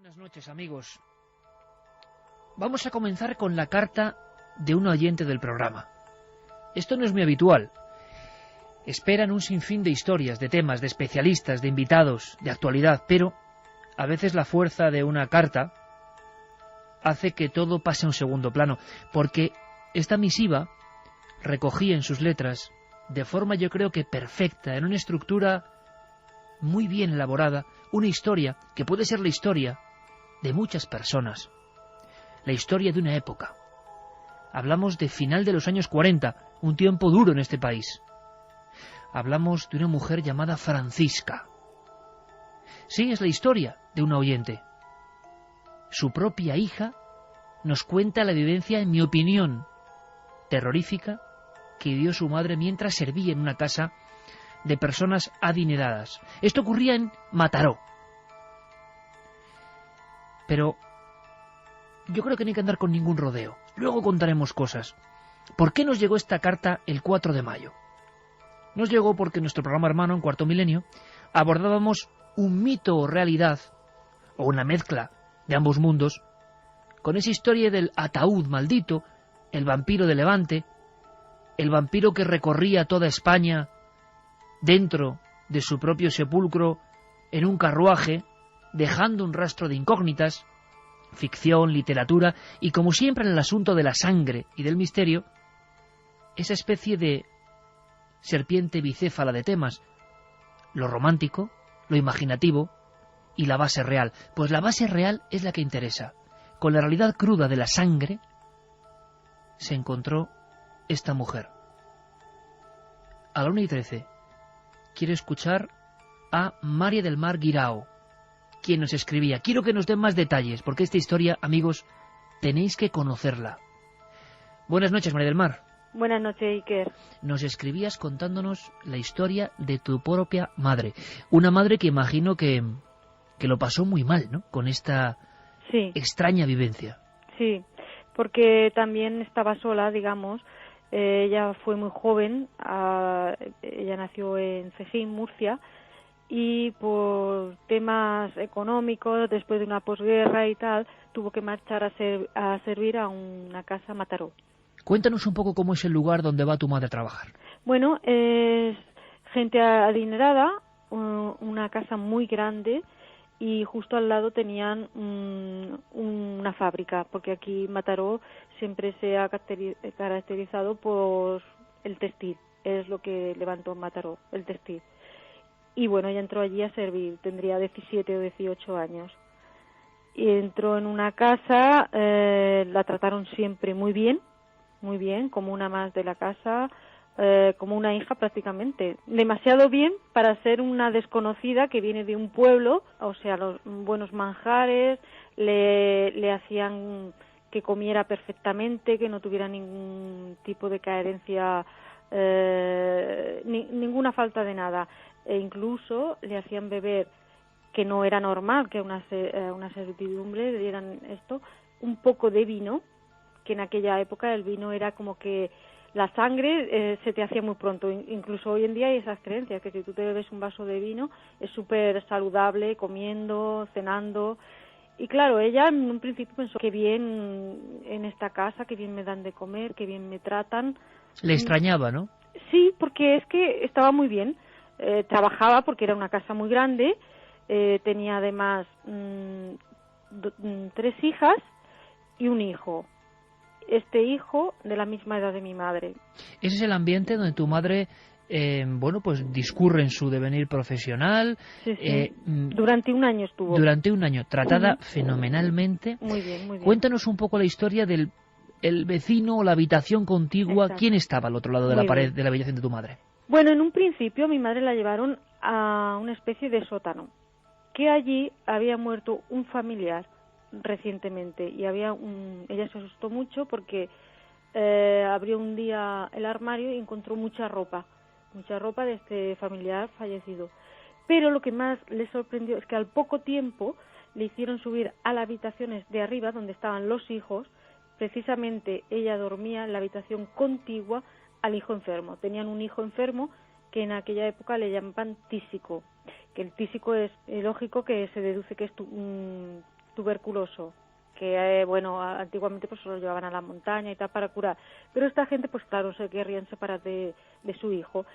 Buenas noches, amigos. Vamos a comenzar con la carta de un oyente del programa. Esto no es muy habitual. Esperan un sinfín de historias, de temas, de especialistas, de invitados, de actualidad, pero a veces la fuerza de una carta hace que todo pase a un segundo plano, porque esta misiva recogía en sus letras, de forma yo creo que perfecta, en una estructura muy bien elaborada, una historia que puede ser la historia de muchas personas, la historia de una época. Hablamos de final de los años 40, un tiempo duro en este país. Hablamos de una mujer llamada Francisca. Sí, es la historia de una oyente. Su propia hija nos cuenta la vivencia, en mi opinión, terrorífica, que vivió su madre mientras servía en una casa de personas adineradas. Esto ocurría en Mataró. Pero yo creo que no hay que andar con ningún rodeo. Luego contaremos cosas. ¿Por qué nos llegó esta carta el 4 de mayo? Nos llegó porque en nuestro programa hermano, en Cuarto Milenio, abordábamos un mito o realidad, o una mezcla de ambos mundos, con esa historia del ataúd maldito, el vampiro de Levante, el vampiro que recorría toda España dentro de su propio sepulcro en un carruaje, dejando un rastro de incógnitas, ficción, literatura, y como siempre en el asunto de la sangre y del misterio, esa especie de serpiente bicéfala de temas, lo romántico, lo imaginativo y la base real. Pues la base real es la que interesa. Con la realidad cruda de la sangre se encontró esta mujer. A la 1:13 quiero escuchar a María del Mar Guirao, quien nos escribía. Quiero que nos den más detalles, porque esta historia, amigos, tenéis que conocerla. Buenas noches, María del Mar. Buenas noches, Iker. Nos escribías contándonos la historia de tu propia madre. Una madre que imagino que lo pasó muy mal, ¿no?, con esta extraña vivencia. Sí, porque también estaba sola, digamos. Ella fue muy joven. Ella nació en Cejín, Murcia, y por temas económicos, después de una posguerra y tal, tuvo que marchar a servir a una casa Mataró. Cuéntanos un poco cómo es el lugar donde va tu madre a trabajar. Bueno, es gente adinerada, una casa muy grande, y justo al lado tenían una fábrica, porque aquí Mataró siempre se ha caracterizado por el textil, es lo que levantó Mataró, el textil. Y bueno, ella entró allí a servir, tendría 17 o 18 años. Y entró en una casa, la trataron siempre muy bien, como una más de la casa, como una hija prácticamente. Demasiado bien para ser una desconocida que viene de un pueblo, o sea, los buenos manjares, le hacían que comiera perfectamente, que no tuviera ningún tipo de carencia, ninguna falta de nada. E incluso le hacían beber, que no era normal que a una servidumbre le dieran esto, un poco de vino, que en aquella época el vino era como que la sangre se te hacía muy pronto. Incluso hoy en día hay esas creencias, que si tú te bebes un vaso de vino es súper saludable, comiendo, cenando. Y claro, ella en un principio pensó, qué bien en esta casa, qué bien me dan de comer, qué bien me tratan. Le extrañaba, ¿no? Sí, porque es que estaba muy bien. Trabajaba porque era una casa muy grande, tenía además 3 hijas y un hijo. Este hijo de la misma edad de mi madre. Ese es el ambiente donde tu madre, pues discurre en su devenir profesional. Sí. Durante un año estuvo. Durante un año, tratada fenomenalmente. Muy bien, muy bien. Cuéntanos un poco la historia del vecino o la habitación contigua. Exacto. ¿Quién estaba al otro lado de Muy la pared bien. de la habitación de tu madre? Bueno, en un principio mi madre la llevaron a una especie de sótano, que allí había muerto un familiar recientemente, y ella se asustó mucho porque abrió un día el armario y encontró mucha ropa de este familiar fallecido. Pero lo que más le sorprendió es que al poco tiempo le hicieron subir a las habitaciones de arriba, donde estaban los hijos. Precisamente ella dormía en la habitación contigua al hijo enfermo. Tenían un hijo enfermo que en aquella época le llamaban tísico, que el tísico es lógico, que se deduce que es tuberculoso, que bueno, antiguamente pues lo llevaban a la montaña y tal para curar, pero esta gente pues claro se querrían separar de su hijo,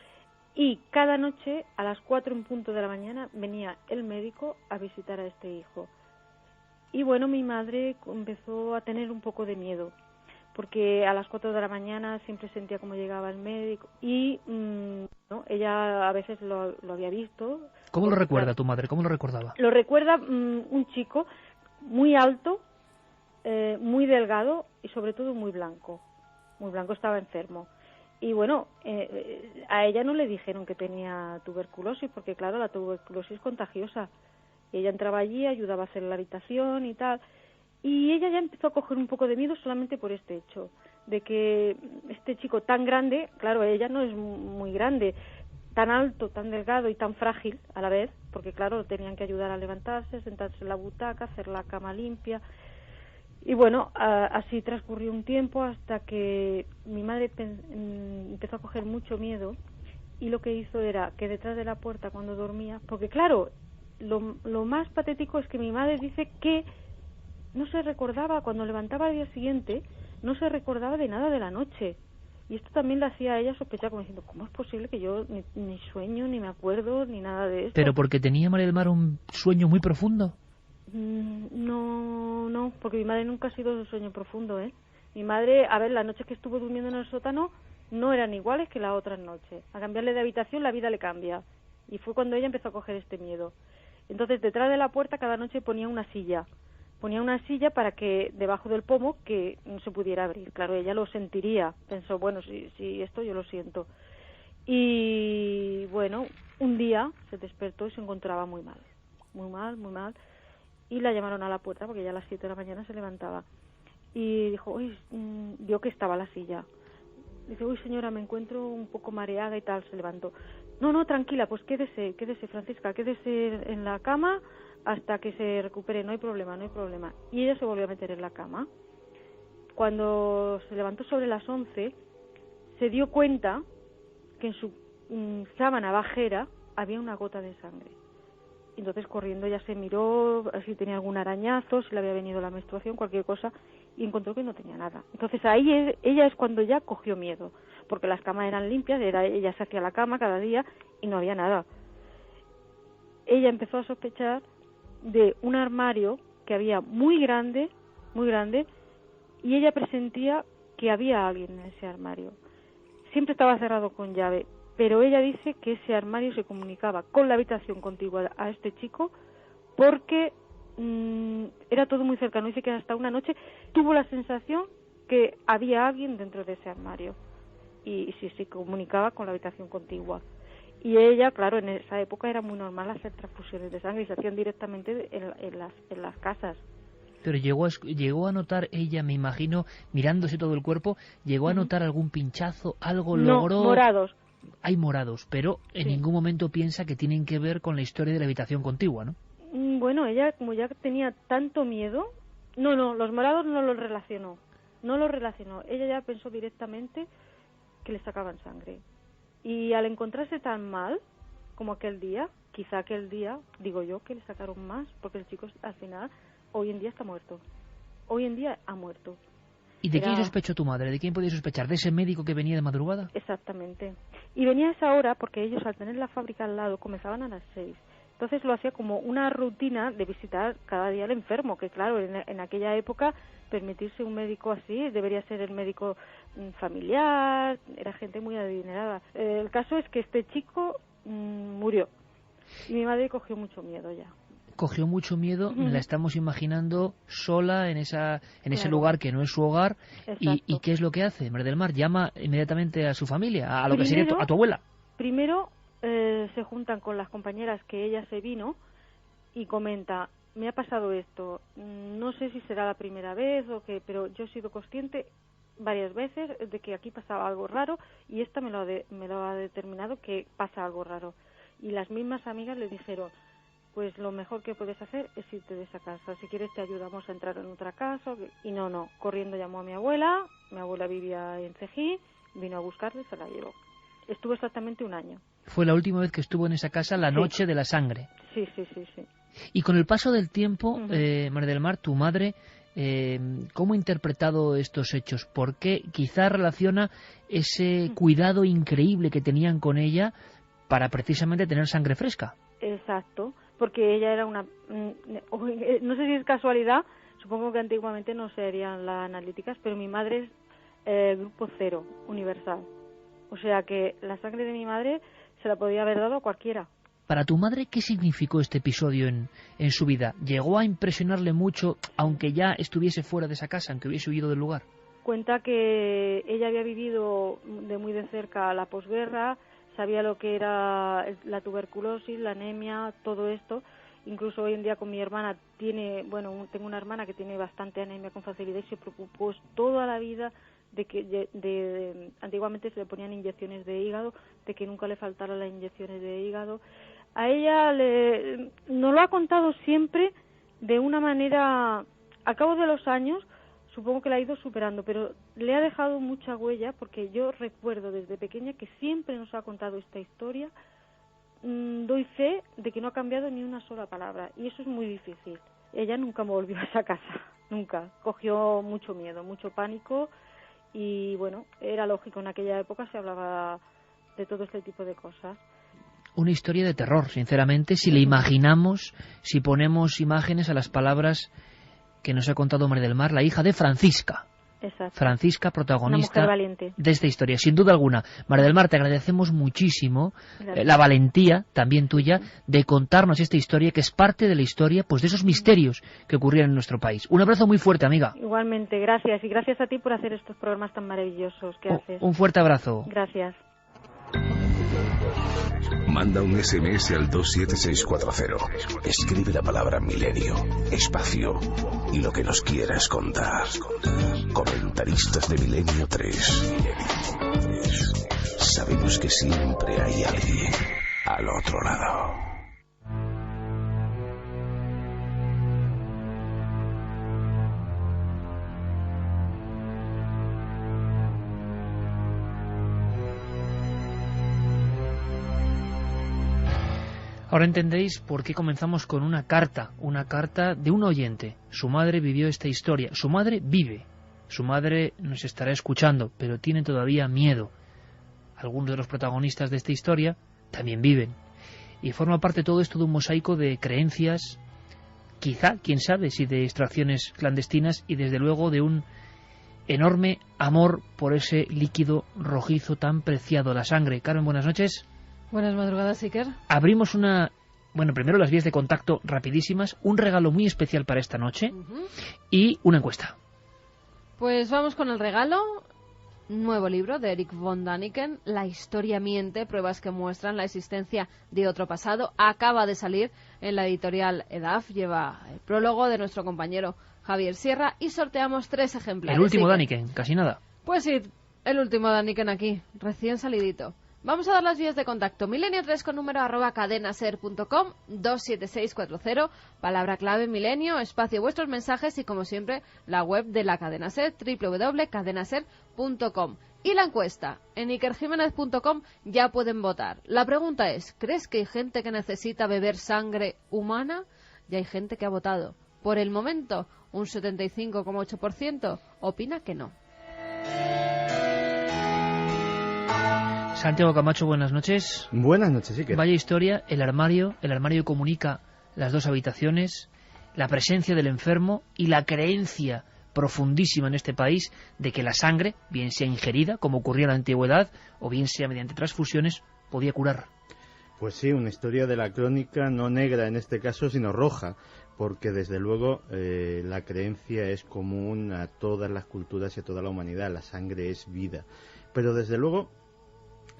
y cada noche a las 4 en punto de la mañana venía el médico a visitar a este hijo. Y bueno, mi madre empezó a tener un poco de miedo, porque a las 4 de la mañana siempre sentía como llegaba el médico, y ¿no? Ella a veces lo había visto. ¿Cómo lo recuerda tu madre? ¿Cómo lo recordaba? Lo recuerda un chico muy alto, muy delgado y sobre todo muy blanco. Muy blanco, estaba enfermo. Y bueno, a ella no le dijeron que tenía tuberculosis, porque claro, la tuberculosis es contagiosa. Y ella entraba allí, ayudaba a hacer la habitación y tal. Y ella ya empezó a coger un poco de miedo solamente por este hecho, de que este chico tan grande, claro, ella no es muy grande, tan alto, tan delgado y tan frágil a la vez, porque claro, tenían que ayudar a levantarse, sentarse en la butaca, hacer la cama limpia. Y bueno, así transcurrió un tiempo hasta que mi madre empezó a coger mucho miedo, y lo que hizo era que detrás de la puerta cuando dormía, porque claro, lo más patético es que mi madre dice que no se recordaba, cuando levantaba al día siguiente, no se recordaba de nada de la noche. Y esto también le hacía a ella sospechar, como diciendo, ¿cómo es posible que yo ni sueño, ni me acuerdo, ni nada de esto? ¿Pero porque tenía María del Mar un sueño muy profundo? No, porque mi madre nunca ha sido de sueño profundo, ¿eh? Mi madre, a ver, las noches que estuvo durmiendo en el sótano no eran iguales que las otras noches. A cambiarle de habitación la vida le cambia. Y fue cuando ella empezó a coger este miedo. Entonces, detrás de la puerta cada noche ponía una silla para que debajo del pomo que no se pudiera abrir. Claro, ella lo sentiría. Pensó, bueno, si esto yo lo siento. Y bueno, un día se despertó y se encontraba muy mal. Y la llamaron a la puerta porque ya a las 7 de la mañana se levantaba. Y dijo, uy, vio que estaba la silla. Dice, uy, señora, me encuentro un poco mareada y tal. Se levantó. No, tranquila, pues quédese, Francisca, quédese en la cama hasta que se recupere, no hay problema. Y ella se volvió a meter en la cama. Cuando se levantó sobre las 11, se dio cuenta que en su sábana bajera había una gota de sangre. Entonces, corriendo, ya se miró si tenía algún arañazo, si le había venido la menstruación, cualquier cosa, y encontró que no tenía nada. Entonces, ahí ella es cuando ya cogió miedo, porque las camas eran limpias, ella se hacía la cama cada día y no había nada. Ella empezó a sospechar de un armario que había muy grande, y ella presentía que había alguien en ese armario. Siempre estaba cerrado con llave, pero ella dice que ese armario se comunicaba con la habitación contigua a este chico porque era todo muy cercano. Dice que hasta una noche tuvo la sensación que había alguien dentro de ese armario y sí se comunicaba con la habitación contigua. Y ella, claro, en esa época era muy normal hacer transfusiones de sangre y se hacían directamente en las casas. Pero llegó a notar ella, me imagino, mirándose todo el cuerpo, llegó a notar algún pinchazo, algo logró... No, morados. Hay morados, pero en ningún momento piensa que tienen que ver con la historia de la habitación contigua, ¿no? Bueno, ella, como ya tenía tanto miedo... No, los morados no los relacionó. Ella ya pensó directamente que le sacaban sangre. Y al encontrarse tan mal como aquel día, quizá aquel día, digo yo, que le sacaron más, porque el chico al final, hoy en día está muerto. Hoy en día ha muerto. ¿Y de quién sospechó tu madre? ¿De quién podía sospechar? ¿De ese médico que venía de madrugada? Exactamente. Y venía a esa hora porque ellos, al tener la fábrica al lado, comenzaban a las 6. Entonces lo hacía como una rutina de visitar cada día al enfermo, que claro, en aquella época permitirse un médico así debería ser el médico familiar, era gente muy adinerada. El caso es que este chico murió y mi madre cogió mucho miedo ya. Cogió mucho miedo, la estamos imaginando sola en ese lugar que no es su hogar. ¿Y qué es lo que hace? María del Mar llama inmediatamente a su familia, a lo que sería a tu abuela. Primero se juntan con las compañeras que ella se vino y comenta, me ha pasado esto, no sé si será la primera vez o qué, pero yo he sido consciente varias veces de que aquí pasaba algo raro y esta me lo ha determinado que pasa algo raro. Y las mismas amigas le dijeron, pues lo mejor que puedes hacer es irte de esa casa. Si quieres te ayudamos a entrar en otra casa. Y no. Corriendo llamó a mi abuela. Mi abuela vivía en Cejí. Vino a buscarla y se la llevó. Estuvo exactamente un año. Fue la última vez que estuvo en esa casa la noche de la sangre. Sí. Y con el paso del tiempo, María del Mar, tu madre, ¿cómo ha interpretado estos hechos? ¿Por qué quizá relaciona ese cuidado increíble que tenían con ella para precisamente tener sangre fresca? Exacto, porque ella era una... no sé si es casualidad, supongo que antiguamente no serían las analíticas, pero mi madre es grupo 0, universal. O sea que la sangre de mi madre se la podía haber dado a cualquiera. Para tu madre, ¿qué significó este episodio en su vida? ¿Llegó a impresionarle mucho, aunque ya estuviese fuera de esa casa, aunque hubiese huido del lugar? Cuenta que ella había vivido de muy de cerca la posguerra, sabía lo que era la tuberculosis, la anemia, todo esto. Incluso hoy en día con mi hermana tengo una hermana que tiene bastante anemia con facilidad y se preocupó toda la vida de que antiguamente se le ponían inyecciones de hígado, de que nunca le faltaran las inyecciones de hígado. A ella nos lo ha contado siempre de una manera, a cabo de los años, supongo que la ha ido superando, pero le ha dejado mucha huella, porque yo recuerdo desde pequeña que siempre nos ha contado esta historia. Doy fe de que no ha cambiado ni una sola palabra, y eso es muy difícil. Ella nunca volvió a esa casa, nunca. Cogió mucho miedo, mucho pánico, y bueno, era lógico, en aquella época se hablaba de todo este tipo de cosas. Una historia de terror, sinceramente, si le imaginamos, si ponemos imágenes a las palabras que nos ha contado María del Mar, la hija de Francisca. Exacto. Francisca, protagonista de esta historia, sin duda alguna. María del Mar, te agradecemos muchísimo la valentía, también tuya, de contarnos esta historia, que es parte de la historia, pues de esos misterios que ocurrían en nuestro país. Un abrazo muy fuerte, amiga. Igualmente, gracias, y gracias a ti por hacer estos programas tan maravillosos que haces. Un fuerte abrazo. Gracias. Manda un SMS al 27640. Escribe la palabra milenio, espacio y lo que nos quieras contar. Comentaristas de Milenio 3. Sabemos que siempre hay alguien al otro lado. Ahora entendéis por qué comenzamos con una carta de un oyente. Su madre vivió esta historia, su madre vive, su madre nos estará escuchando, pero tiene todavía miedo. Algunos de los protagonistas de esta historia también viven. Y forma parte todo esto de un mosaico de creencias, quizá, quién sabe, si de extracciones clandestinas, y desde luego de un enorme amor por ese líquido rojizo tan preciado, la sangre. Carmen, buenas noches. Buenas madrugadas, Iker. Abrimos primero las vías de contacto rapidísimas, un regalo muy especial para esta noche y una encuesta. Pues vamos con el regalo. Nuevo libro de Erich von Däniken, La historia miente, pruebas que muestran la existencia de otro pasado. Acaba de salir en la editorial EDAF, lleva el prólogo de nuestro compañero Javier Sierra y sorteamos 3 ejemplares. El último Däniken, casi nada. Pues sí, el último Däniken aquí, recién salidito. Vamos a dar las vías de contacto. Milenio3 con número @cadenaser.com, 27640, palabra clave milenio, espacio vuestros mensajes y como siempre la web de la cadena Ser, www.cadenaser.com. Y la encuesta, en ikerjimenez.com ya pueden votar. La pregunta es, ¿crees que hay gente que necesita beber sangre humana? Y hay gente que ha votado. Por el momento, un 75,8% opina que no. Santiago Camacho, buenas noches. Buenas noches, sí que. Vaya historia, el armario comunica las dos habitaciones, la presencia del enfermo y la creencia profundísima en este país de que la sangre, bien sea ingerida, como ocurría en la antigüedad, o bien sea mediante transfusiones, podía curar. Pues sí, una historia de la crónica, no negra en este caso, sino roja, porque desde luego la creencia es común a todas las culturas y a toda la humanidad, la sangre es vida. Pero desde luego,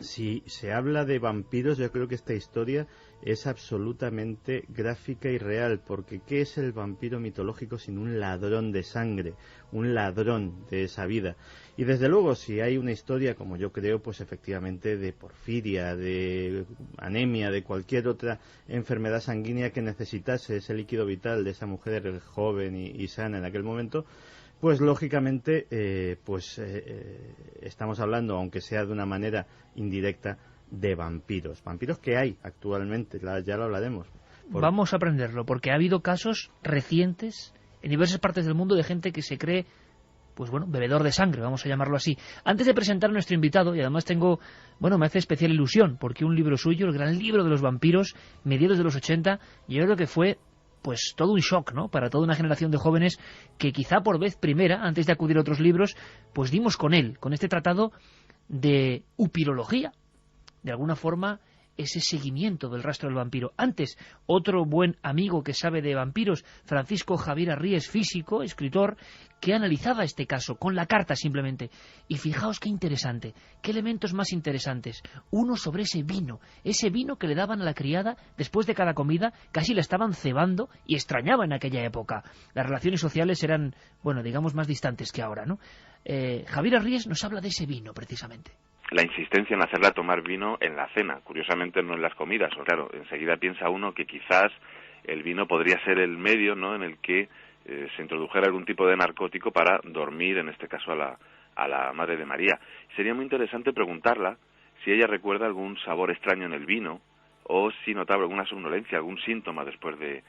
si se habla de vampiros, yo creo que esta historia es absolutamente gráfica y real, porque ¿qué es el vampiro mitológico sin un ladrón de sangre, un ladrón de esa vida? Y desde luego, si hay una historia, como yo creo, pues efectivamente de porfiria, de anemia, de cualquier otra enfermedad sanguínea que necesitase ese líquido vital de esa mujer joven y sana en aquel momento, pues lógicamente estamos hablando, aunque sea de una manera indirecta, de vampiros. Vampiros que hay actualmente, ya lo hablaremos. Vamos a aprenderlo, porque ha habido casos recientes en diversas partes del mundo de gente que se cree, pues bueno, bebedor de sangre, vamos a llamarlo así. Antes de presentar a nuestro invitado, y además me hace especial ilusión, porque un libro suyo, el gran libro de los vampiros, mediados de los 80, yo creo que fue pues todo un shock, ¿no?, para toda una generación de jóvenes que quizá por vez primera, antes de acudir a otros libros, pues dimos con él, con este tratado de upirología, de alguna forma ese seguimiento del rastro del vampiro. Antes, otro buen amigo que sabe de vampiros, Francisco Javier Arries, físico, escritor, que analizaba este caso con la carta simplemente. Y fijaos qué interesante, qué elementos más interesantes. Uno sobre ese vino que le daban a la criada después de cada comida, casi la estaban cebando, y extrañaba en aquella época. Las relaciones sociales eran, bueno, digamos, más distantes que ahora, ¿no? Javier Arries nos habla de ese vino, precisamente. La insistencia en hacerla tomar vino en la cena, curiosamente no en las comidas. O claro, enseguida piensa uno que quizás el vino podría ser el medio, ¿no?, en el que se introdujera algún tipo de narcótico para dormir, en este caso, a la Madre de María. Sería muy interesante preguntarla si ella recuerda algún sabor extraño en el vino, o si notaba alguna somnolencia, algún síntoma después de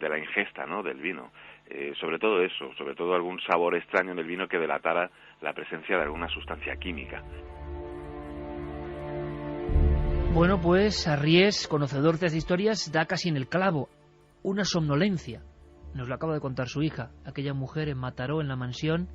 la ingesta, ¿no?, del vino. Sobre todo eso, sobre todo algún sabor extraño en el vino que delatara la presencia de alguna sustancia química. Bueno, pues Arries, conocedor de estas historias, da casi en el clavo. Una somnolencia. Nos lo acaba de contar su hija. Aquella mujer en Mataró, en la mansión,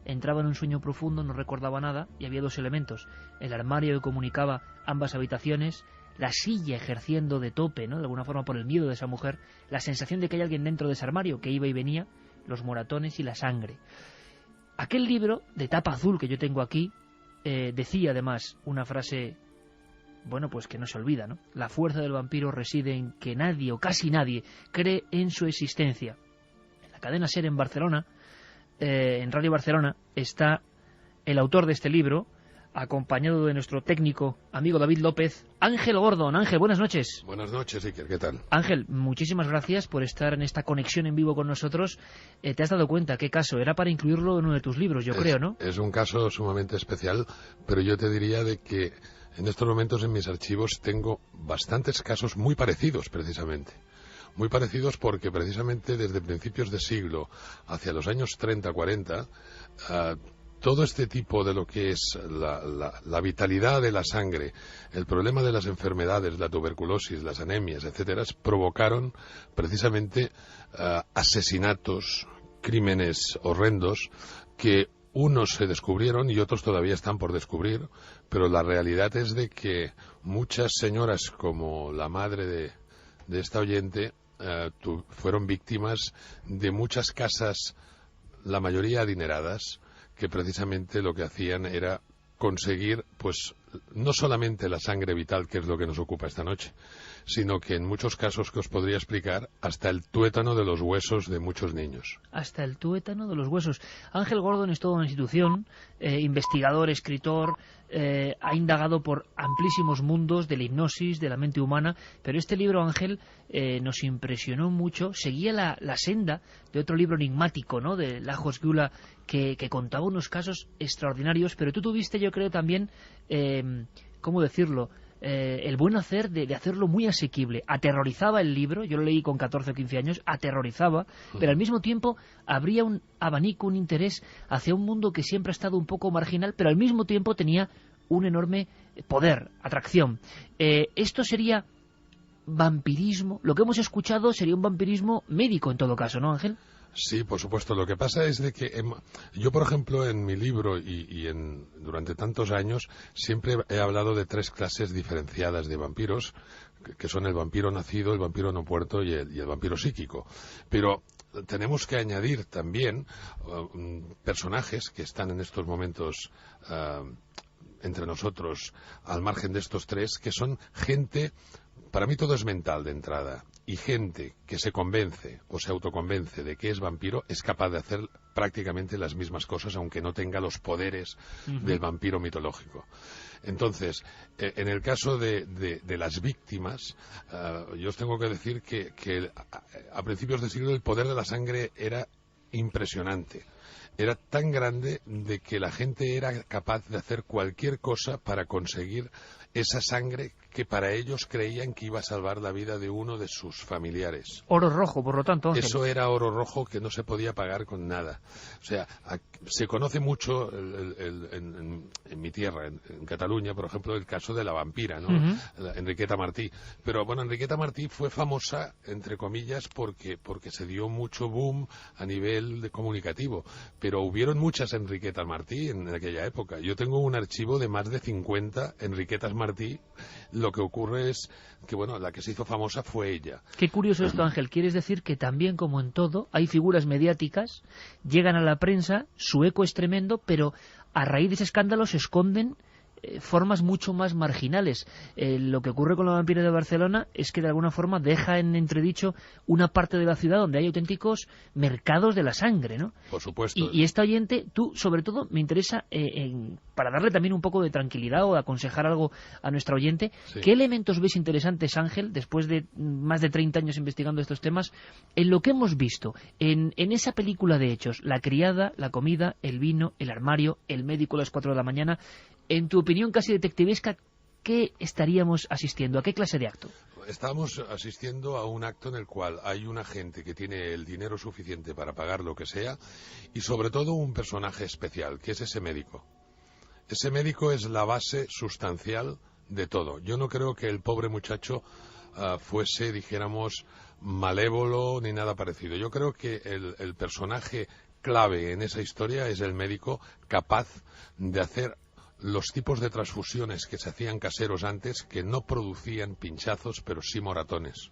entraba en un sueño profundo, no recordaba nada, y había dos elementos. El armario que comunicaba ambas habitaciones, la silla ejerciendo de tope, ¿no?, de alguna forma por el miedo de esa mujer, la sensación de que hay alguien dentro de ese armario que iba y venía, los moratones y la sangre. Aquel libro de tapa azul que yo tengo aquí decía además una frase, bueno, pues que no se olvida, ¿no? La fuerza del vampiro reside en que nadie o casi nadie cree en su existencia. En la cadena SER en Barcelona, en Radio Barcelona, está el autor de este libro, acompañado de nuestro técnico amigo David López, Ángel Gordon. Ángel, buenas noches. Buenas noches, Iker, ¿qué tal? Ángel, muchísimas gracias por estar en esta conexión en vivo con nosotros. ¿Te has dado cuenta qué caso? Era para incluirlo en uno de tus libros, yo creo, ¿no? Es un caso sumamente especial, pero yo te diría de que en estos momentos en mis archivos tengo bastantes casos muy parecidos, precisamente. Muy parecidos porque precisamente desde principios de siglo, hacia los años 30-40, todo este tipo de lo que es la vitalidad de la sangre, el problema de las enfermedades, la tuberculosis, las anemias, etcétera, provocaron precisamente asesinatos, crímenes horrendos que unos se descubrieron y otros todavía están por descubrir, pero la realidad es de que muchas señoras como la madre de esta oyente fueron víctimas de muchas casas, la mayoría adineradas, que precisamente lo que hacían era conseguir, pues, no solamente la sangre vital, que es lo que nos ocupa esta noche, sino que en muchos casos que os podría explicar, hasta el tuétano de los huesos de muchos niños. Hasta el tuétano de los huesos. Ángel Gordon es toda una institución, investigador, escritor, ha indagado por amplísimos mundos de la hipnosis, de la mente humana, pero este libro, Ángel, nos impresionó mucho. Seguía la senda de otro libro enigmático, ¿no?, de Lajos Gyula, que contaba unos casos extraordinarios, pero tú tuviste, yo creo, también, ¿cómo decirlo?, el buen hacer de hacerlo muy asequible. Aterrorizaba el libro, yo lo leí con 14 o 15 años, aterrorizaba, pero al mismo tiempo abría un abanico, un interés hacia un mundo que siempre ha estado un poco marginal, pero al mismo tiempo tenía un enorme poder, atracción. Esto sería vampirismo. Lo que hemos escuchado sería un vampirismo médico en todo caso, ¿no, Ángel? Sí, por supuesto. Lo que pasa es de que yo, por ejemplo, en mi libro durante tantos años, siempre he hablado de tres clases diferenciadas de vampiros, que son el vampiro nacido, el vampiro no muerto y el vampiro psíquico. Pero tenemos que añadir también personajes que están en estos momentos entre nosotros, al margen de estos tres, que son gente. Para mí todo es mental de entrada, y gente que se convence o se autoconvence de que es vampiro es capaz de hacer prácticamente las mismas cosas, aunque no tenga los poderes del vampiro mitológico. Entonces, en el caso de las víctimas, yo os tengo que decir que a principios de siglo el poder de la sangre era impresionante. Era tan grande de que la gente era capaz de hacer cualquier cosa para conseguir esa sangre que para ellos creían que iba a salvar la vida de uno de sus familiares. Oro rojo, por lo tanto, Ángel. Eso era oro rojo que no se podía pagar con nada. O sea, se conoce mucho en mi tierra, en Cataluña, por ejemplo, el caso de la vampira, ¿no? Enriqueta Martí. Pero bueno, Enriqueta Martí fue famosa, entre comillas, porque se dio mucho boom a nivel comunicativo. Pero hubieron muchas Enriquetas Martí en aquella época. Yo tengo un archivo de más de 50 Enriquetas Martí. Lo que ocurre es que, bueno, la que se hizo famosa fue ella. Qué curioso esto, Ángel. Quieres decir que también, como en todo, hay figuras mediáticas, llegan a la prensa, su eco es tremendo, pero a raíz de ese escándalo se esconden formas mucho más marginales. Lo que ocurre con la vampira de Barcelona es que de alguna forma deja en entredicho una parte de la ciudad donde hay auténticos mercados de la sangre, ¿no? Por supuesto. Y esta oyente, tú, sobre todo, me interesa, para darle también un poco de tranquilidad o aconsejar algo a nuestra oyente, sí. ¿Qué elementos ves interesantes, Ángel, después de más de 30 años investigando estos temas, en lo que hemos visto, en esa película de hechos, la criada, la comida, el vino, el armario, el médico a las 4 de la mañana? En tu opinión casi detectivesca, ¿qué estaríamos asistiendo? ¿A qué clase de acto? Estamos asistiendo a un acto en el cual hay una gente que tiene el dinero suficiente para pagar lo que sea y sobre todo un personaje especial, que es ese médico. Ese médico es la base sustancial de todo. Yo no creo que el pobre muchacho fuese, dijéramos, malévolo ni nada parecido. Yo creo que el personaje clave en esa historia es el médico capaz de hacer los tipos de transfusiones que se hacían caseros antes, que no producían pinchazos, pero sí moratones.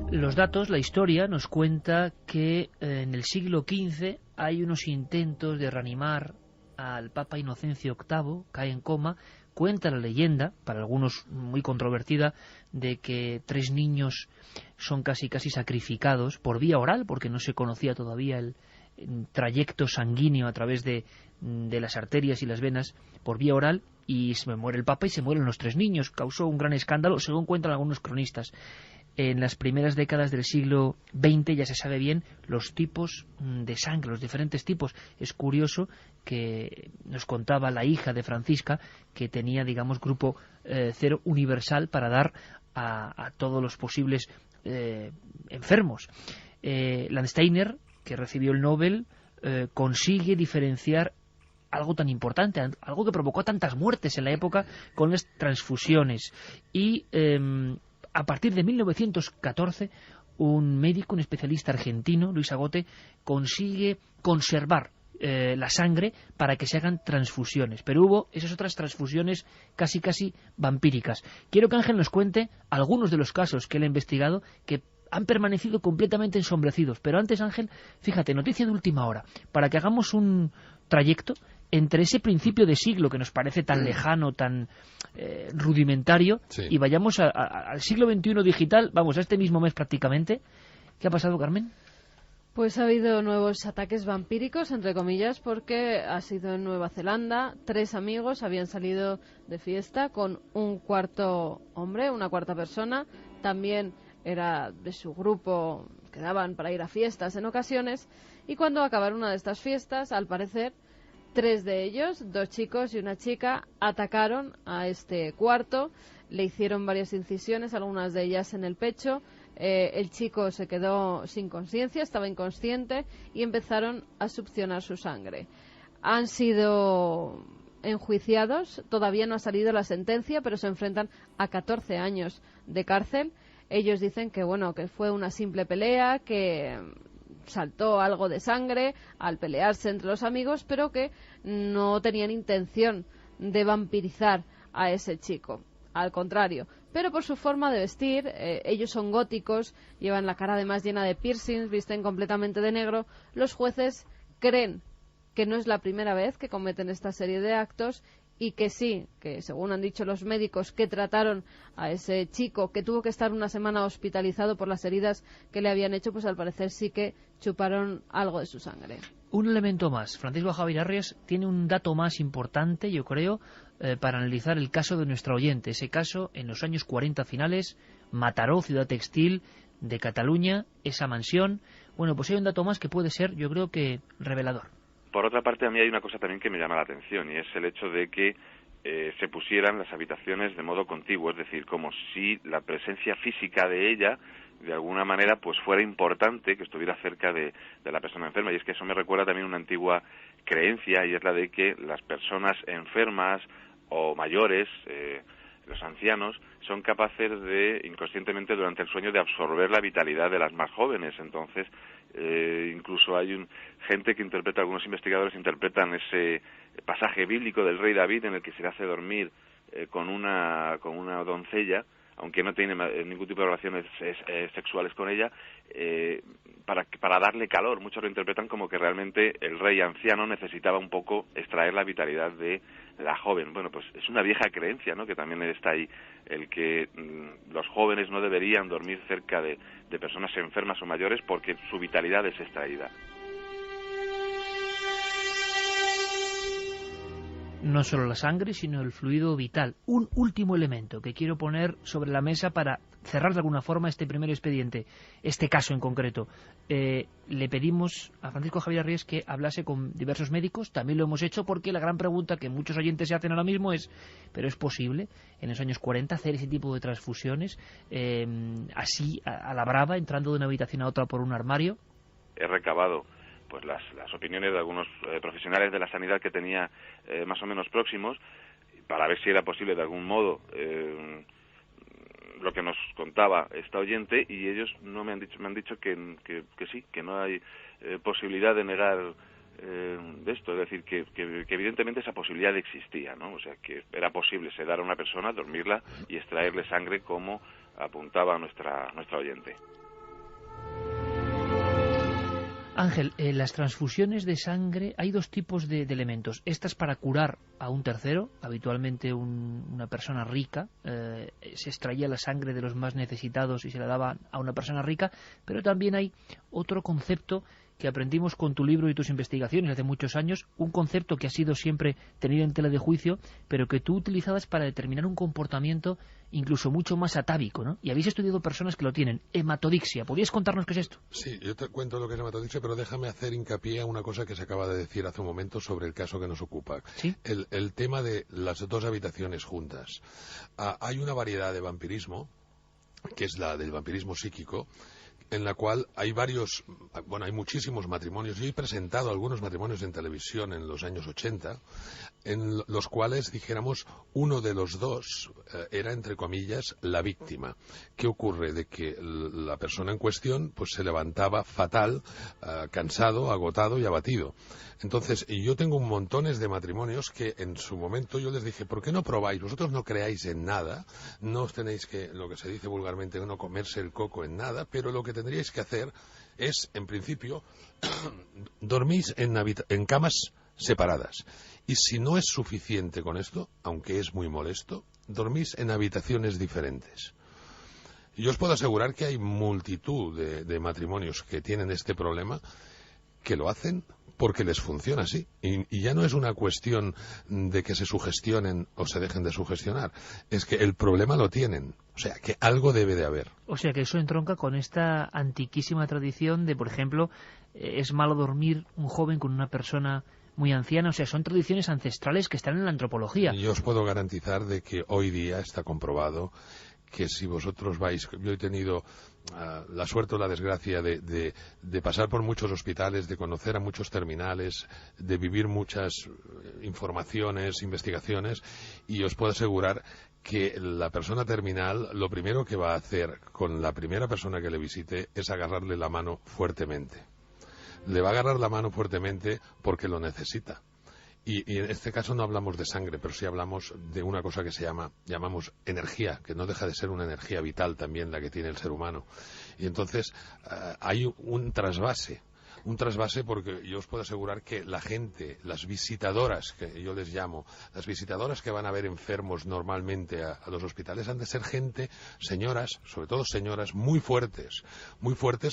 Los datos, la historia, nos cuenta que en el siglo XV hay unos intentos de reanimar al Papa Inocencio VIII, cae en coma. Cuenta la leyenda, para algunos muy controvertida, de que 3 niños son casi sacrificados por vía oral, porque no se conocía todavía el trayecto sanguíneo a través de las arterias y las venas, por vía oral, y se muere el Papa y se mueren los 3 niños. Causó un gran escándalo, según cuentan algunos cronistas. En las primeras décadas del siglo XX ya se sabe bien los tipos de sangre, los diferentes tipos. Es curioso que nos contaba la hija de Francisca que tenía, digamos, grupo cero universal para dar a todos los posibles enfermos. Landsteiner, que recibió el Nobel, consigue diferenciar algo tan importante, algo que provocó tantas muertes en la época, con las transfusiones. Y a partir de 1914, un médico, un especialista argentino, Luis Agote, consigue conservar la sangre para que se hagan transfusiones. Pero hubo esas otras transfusiones casi vampíricas. Quiero que Ángel nos cuente algunos de los casos que él ha investigado que han permanecido completamente ensombrecidos. Pero antes, Ángel, fíjate, noticia de última hora, para que hagamos un trayecto entre ese principio de siglo que nos parece tan lejano, tan rudimentario, sí, y vayamos al siglo XXI digital, vamos, a este mismo mes prácticamente. ¿Qué ha pasado, Carmen? Pues ha habido nuevos ataques vampíricos, entre comillas, porque ha sido en Nueva Zelanda. 3 amigos habían salido de fiesta con un cuarto hombre, una cuarta persona. También era de su grupo, quedaban para ir a fiestas en ocasiones. Y cuando acabaron una de estas fiestas, al parecer, 3 de ellos, 2 chicos y una chica, atacaron a este cuarto. Le hicieron varias incisiones, algunas de ellas en el pecho. El chico se quedó sin conciencia, estaba inconsciente, y empezaron a succionar su sangre. Han sido enjuiciados, todavía no ha salido la sentencia, pero se enfrentan a 14 años de cárcel. Ellos dicen que bueno, que fue una simple pelea, que saltó algo de sangre al pelearse entre los amigos, pero que no tenían intención de vampirizar a ese chico. Al contrario, pero por su forma de vestir, ellos son góticos, llevan la cara además llena de piercings, visten completamente de negro. Los jueces creen que no es la primera vez que cometen esta serie de actos y que sí, que según han dicho los médicos que trataron a ese chico, que tuvo que estar una semana hospitalizado por las heridas que le habían hecho, pues al parecer sí que chuparon algo de su sangre. Un elemento más. Francisco Javier Arrias tiene un dato más importante, yo creo, para analizar el caso de nuestra oyente. Ese caso, en los años 40 finales, Mataró, ciudad textil de Cataluña, esa mansión. Bueno, pues hay un dato más que puede ser, yo creo que revelador. Por otra parte, a mí hay una cosa también que me llama la atención, y es el hecho de que se pusieran las habitaciones de modo contiguo, es decir, como si la presencia física de ella, de alguna manera, pues fuera importante que estuviera cerca de la persona enferma. Y es que eso me recuerda también una antigua creencia, y es la de que las personas enfermas o mayores, los ancianos, son capaces de, inconscientemente durante el sueño, de absorber la vitalidad de las más jóvenes. Entonces, incluso hay gente que interpreta, algunos investigadores interpretan ese pasaje bíblico del rey David en el que se le hace dormir con una doncella, aunque no tiene ningún tipo de relaciones sexuales con ella, para darle calor. Muchos lo interpretan como que realmente el rey anciano necesitaba un poco extraer la vitalidad de la joven. Bueno, pues es una vieja creencia, ¿no?, que también está ahí, el que los jóvenes no deberían dormir cerca de personas enfermas o mayores porque su vitalidad es extraída. No solo la sangre, sino el fluido vital. Un último elemento que quiero poner sobre la mesa para cerrar de alguna forma este primer expediente, este caso en concreto. Le pedimos a Francisco Javier Arries que hablase con diversos médicos. También lo hemos hecho porque la gran pregunta que muchos oyentes se hacen ahora mismo es: ¿pero es posible en los años 40 hacer ese tipo de transfusiones así a la brava, entrando de una habitación a otra por un armario? He recabado pues las opiniones de algunos profesionales de la sanidad que tenía más o menos próximos, para ver si era posible de algún modo lo que nos contaba esta oyente, y ellos no me han dicho que sí, que no hay posibilidad de negar de esto, es decir, que evidentemente esa posibilidad existía, ¿no? O sea, que era posible sedar a una persona, dormirla y extraerle sangre, como apuntaba nuestra oyente. Ángel, en las transfusiones de sangre hay dos tipos de elementos. Estas para curar a un tercero, habitualmente una persona rica, se extraía la sangre de los más necesitados y se la daba a una persona rica, pero también hay otro concepto que aprendimos con tu libro y tus investigaciones hace muchos años, un concepto que ha sido siempre tenido en tela de juicio, pero que tú utilizabas para determinar un comportamiento incluso mucho más atávico, ¿no? Y habéis estudiado personas que lo tienen, hematodixia. ¿Podrías contarnos qué es esto? Sí, yo te cuento lo que es hematodixia, pero déjame hacer hincapié a una cosa que se acaba de decir hace un momento sobre el caso que nos ocupa. ¿Sí? El tema de las dos habitaciones juntas. Hay una variedad de vampirismo, que es la del vampirismo psíquico, en la cual hay hay muchísimos matrimonios. Yo he presentado algunos matrimonios en televisión en los años 80, en los cuales, dijéramos, uno de los dos era, entre comillas, la víctima. ¿Qué ocurre? De que la persona en cuestión pues se levantaba fatal, cansado, agotado y abatido. Entonces, yo tengo montones de matrimonios que en su momento yo les dije: ¿por qué no probáis? Vosotros no creáis en nada, no os tenéis que, lo que se dice vulgarmente, no comerse el coco en nada, pero lo que tendríais que hacer es, en principio, dormís en camas separadas. Y si no es suficiente con esto, aunque es muy molesto, dormís en habitaciones diferentes. Y yo os puedo asegurar que hay multitud de matrimonios que tienen este problema, que lo hacen porque les funciona así. Y ya no es una cuestión de que se sugestionen o se dejen de sugestionar. Es que el problema lo tienen. O sea, que algo debe de haber. O sea, que eso entronca con esta antiquísima tradición de, por ejemplo, es malo dormir un joven con una persona muy anciana. O sea, son tradiciones ancestrales que están en la antropología. Yo os puedo garantizar de que hoy día está comprobado que si vosotros vais... Yo he tenido la suerte o la desgracia de pasar por muchos hospitales, de conocer a muchos terminales, de vivir muchas informaciones, investigaciones, y os puedo asegurar que la persona terminal lo primero que va a hacer con la primera persona que le visite es agarrarle la mano fuertemente. Le va a agarrar la mano fuertemente porque lo necesita. Y en este caso no hablamos de sangre, pero sí hablamos de una cosa que llamamos energía, que no deja de ser una energía vital también la que tiene el ser humano. Y entonces hay un trasvase porque yo os puedo asegurar que la gente, las visitadoras, que yo les llamo, las visitadoras que van a ver enfermos normalmente a los hospitales, han de ser gente, señoras, sobre todo señoras, muy fuertes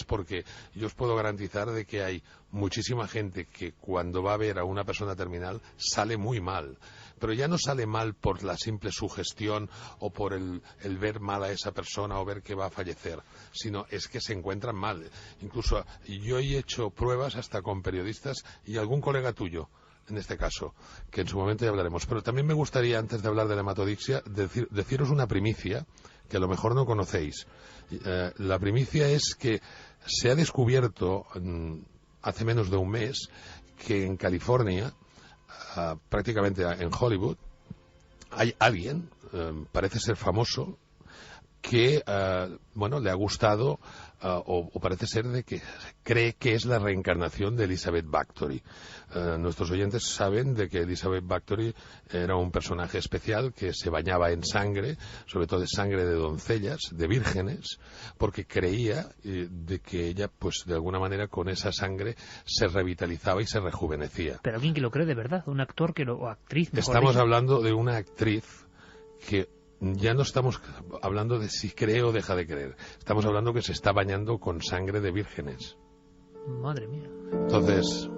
porque yo os puedo garantizar de que hay muchísima gente que cuando va a ver a una persona terminal sale muy mal, pero ya no sale mal por la simple sugestión o por el ver mal a esa persona o ver que va a fallecer, sino es que se encuentran mal. Incluso yo he hecho pruebas hasta con periodistas y algún colega tuyo, en este caso, que en su momento ya hablaremos. Pero también me gustaría, antes de hablar de la hematodixia, deciros una primicia que a lo mejor no conocéis. La primicia es que se ha descubierto hace menos de un mes que en California, prácticamente en Hollywood, hay alguien, parece ser famoso, que le ha gustado o parece ser de que cree que es la reencarnación de Elizabeth Bathory. Nuestros oyentes saben de que Elizabeth Bathory era un personaje especial que se bañaba en sangre, sobre todo de sangre de doncellas, de vírgenes, porque creía de que ella, pues de alguna manera con esa sangre se revitalizaba y se rejuvenecía. Pero alguien que lo cree de verdad, un actor o actriz. Estamos hablando de una actriz que ya no estamos hablando de si cree o deja de creer. Estamos hablando que se está bañando con sangre de vírgenes. Madre mía. Entonces,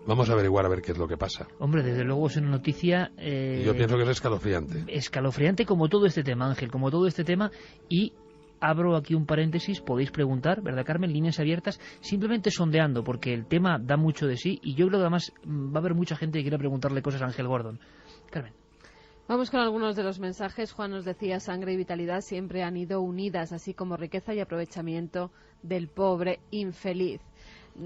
vamos a averiguar a ver qué es lo que pasa. Hombre, desde luego es una noticia... Yo pienso que es escalofriante. Escalofriante como todo este tema, Ángel, como todo este tema. Y abro aquí un paréntesis, podéis preguntar, ¿verdad, Carmen? Líneas abiertas, simplemente sondeando, porque el tema da mucho de sí. Y yo creo que además va a haber mucha gente que quiera preguntarle cosas a Ángel Gordon. Carmen. Vamos con algunos de los mensajes. Juan nos decía, sangre y vitalidad siempre han ido unidas, así como riqueza y aprovechamiento del pobre infeliz.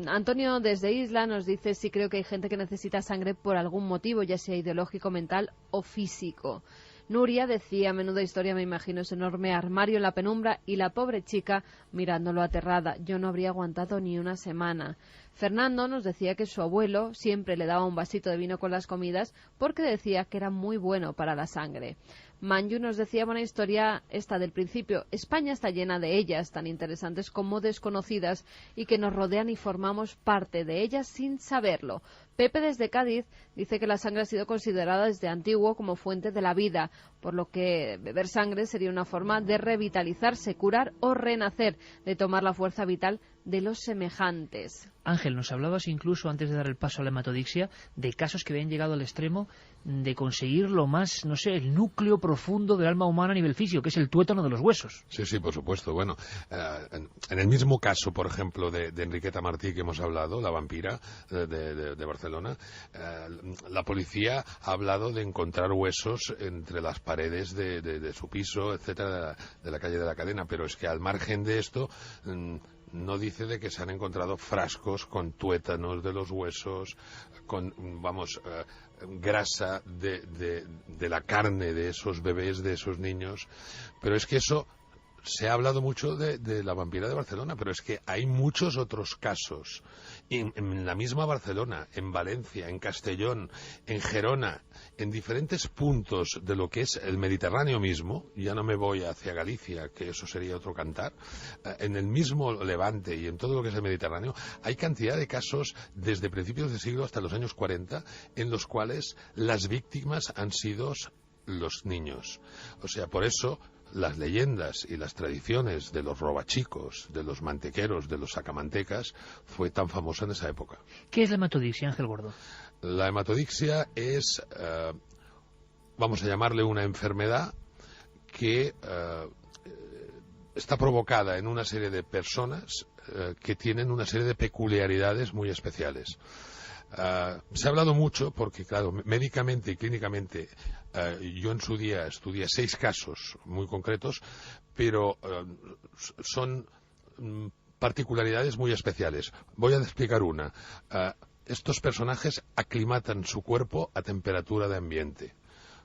Antonio desde Isla nos dice, sí creo que hay gente que necesita sangre por algún motivo, ya sea ideológico, mental o físico. Nuria decía, menuda historia, me imagino ese enorme armario en la penumbra y la pobre chica mirándolo aterrada. Yo no habría aguantado ni una semana. Fernando nos decía que su abuelo siempre le daba un vasito de vino con las comidas porque decía que era muy bueno para la sangre. Manju nos decía, buena historia esta del principio. España está llena de ellas, tan interesantes como desconocidas, y que nos rodean y formamos parte de ellas sin saberlo. Pepe desde Cádiz dice que la sangre ha sido considerada desde antiguo como fuente de la vida, por lo que beber sangre sería una forma de revitalizarse, curar o renacer, de tomar la fuerza vital de los semejantes. Ángel, nos hablabas incluso, antes de dar el paso a la hematodixia, de casos que habían llegado al extremo de conseguir lo más, no sé, el núcleo profundo del alma humana a nivel físico, que es el tuétano de los huesos. Sí, por supuesto. Bueno, en el mismo caso, por ejemplo, de Enriqueta Martí que hemos hablado, la vampira de Barcelona, la policía ha hablado de encontrar huesos entre las paredes de su piso, etcétera, de la calle de la Cadena, pero es que al margen de esto... no dice de que se han encontrado frascos con tuétanos de los huesos, con, grasa de la carne de esos bebés, de esos niños. Pero es que eso, se ha hablado mucho de la vampira de Barcelona, pero es que hay muchos otros casos. En la misma Barcelona, en Valencia, en Castellón, en Gerona, en diferentes puntos de lo que es el Mediterráneo mismo, ya no me voy hacia Galicia, que eso sería otro cantar, en el mismo Levante y en todo lo que es el Mediterráneo, hay cantidad de casos desde principios de siglo hasta los años 40, en los cuales las víctimas han sido los niños. O sea, por eso... las leyendas y las tradiciones de los robachicos, de los mantequeros, de los sacamantecas, fue tan famosa en esa época. ¿Qué es la hematodixia, Ángel Gordo? La hematodixia es, vamos a llamarle una enfermedad que está provocada en una serie de personas que tienen una serie de peculiaridades muy especiales. Se ha hablado mucho porque, claro, médicamente y clínicamente yo en su día estudié 6 casos muy concretos, pero son particularidades muy especiales. Voy a explicar una. Estos personajes aclimatan su cuerpo a temperatura de ambiente.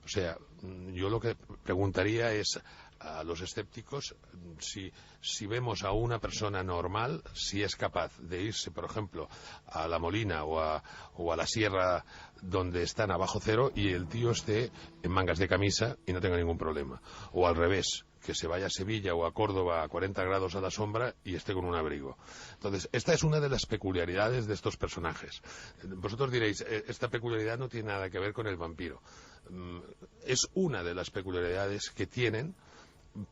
O sea, yo lo que preguntaría es a los escépticos si vemos a una persona normal, si es capaz de irse, por ejemplo, a La Molina o a la sierra donde están a bajo cero y el tío esté en mangas de camisa y no tenga ningún problema. O al revés, que se vaya a Sevilla o a Córdoba a 40 grados a la sombra y esté con un abrigo. Entonces, esta es una de las peculiaridades de estos personajes. Vosotros diréis, esta peculiaridad no tiene nada que ver con el vampiro. Es una de las peculiaridades que tienen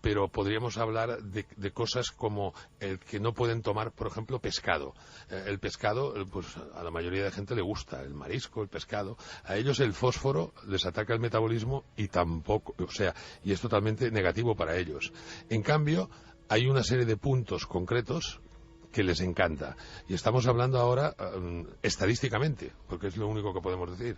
pero podríamos hablar de cosas como el que no pueden tomar, por ejemplo, pescado. El pescado, pues a la mayoría de gente le gusta, el marisco, el pescado. A ellos el fósforo les ataca el metabolismo y tampoco, o sea, y es totalmente negativo para ellos. En cambio, hay una serie de puntos concretos que les encanta. Y estamos hablando ahora estadísticamente, porque es lo único que podemos decir.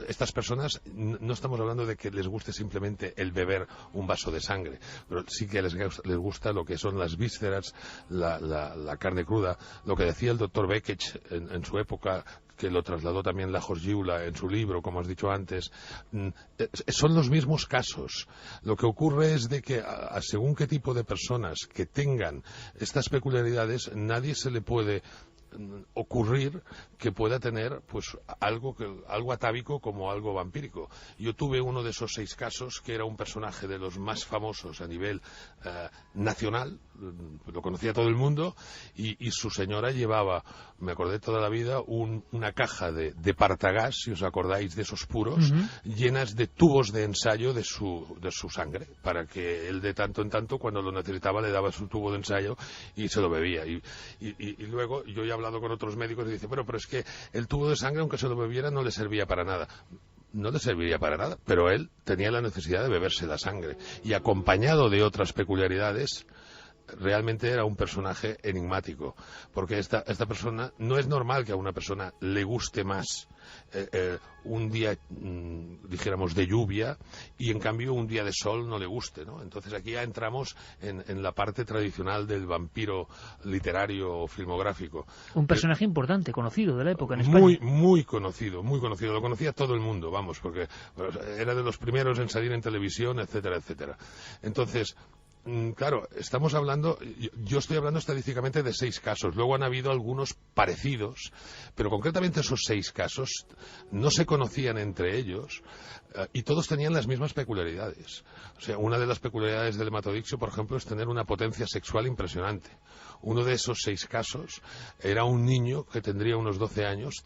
Estas personas, no estamos hablando de que les guste simplemente el beber un vaso de sangre, pero sí que les gusta lo que son las vísceras, la carne cruda. Lo que decía el doctor Beckett en su época, que lo trasladó también Lajos Giula en su libro, como has dicho antes, son los mismos casos. Lo que ocurre es de que según qué tipo de personas que tengan estas peculiaridades, nadie se le puede ocurrir que pueda tener pues algo atávico como algo vampírico. Yo tuve uno de esos 6 casos que era un personaje de los más famosos a nivel nacional, lo conocía todo el mundo, y su señora llevaba, me acordé toda la vida, una caja de Partagás, si os acordáis de esos puros, llenas de tubos de ensayo de su sangre, para que él de tanto en tanto, cuando lo necesitaba, le daba su tubo de ensayo y se lo bebía. Y luego yo ya he hablado con otros médicos y dice, bueno, pero es que el tubo de sangre, aunque se lo bebiera, no le servía para nada. No le serviría para nada, pero él tenía la necesidad de beberse la sangre. Y acompañado de otras peculiaridades, realmente era un personaje enigmático, porque esta persona, no es normal que a una persona le guste más un día, dijéramos, de lluvia, y en cambio un día de sol no le guste, ¿no? Entonces aquí ya entramos en la parte tradicional del vampiro literario o filmográfico. Un personaje importante, conocido de la época en España. Muy conocido, lo conocía todo el mundo, vamos, porque era de los primeros en salir en televisión, etcétera, etcétera. Entonces, claro, estamos hablando, yo estoy hablando estadísticamente de 6 casos. Luego han habido algunos parecidos, pero concretamente esos 6 casos no se conocían entre ellos y todos tenían las mismas peculiaridades. O sea, una de las peculiaridades del hematodixio, por ejemplo, es tener una potencia sexual impresionante. Uno de esos 6 casos era un niño que tendría unos 12 años,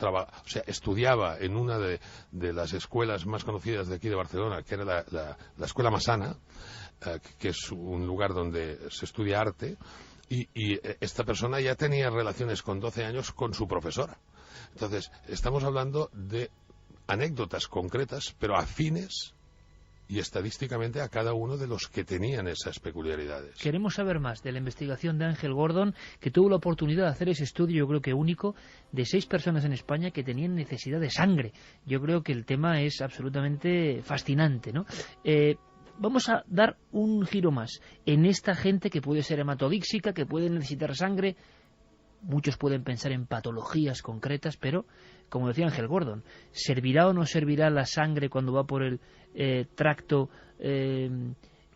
estudiaba en una de las escuelas más conocidas de aquí de Barcelona, que era la Escuela Massana, que es un lugar donde se estudia arte, y esta persona ya tenía relaciones con 12 años con su profesora. Entonces, estamos hablando de anécdotas concretas, pero afines y estadísticamente a cada uno de los que tenían esas peculiaridades. Queremos saber más de la investigación de Ángel Gordon, que tuvo la oportunidad de hacer ese estudio, yo creo que único, de 6 personas en España que tenían necesidad de sangre. Yo creo que el tema es absolutamente fascinante, ¿no? Vamos a dar un giro más en esta gente que puede ser hematodíxica, que puede necesitar sangre. Muchos pueden pensar en patologías concretas, pero, como decía Ángel Gordon, ¿servirá o no servirá la sangre cuando va por el tracto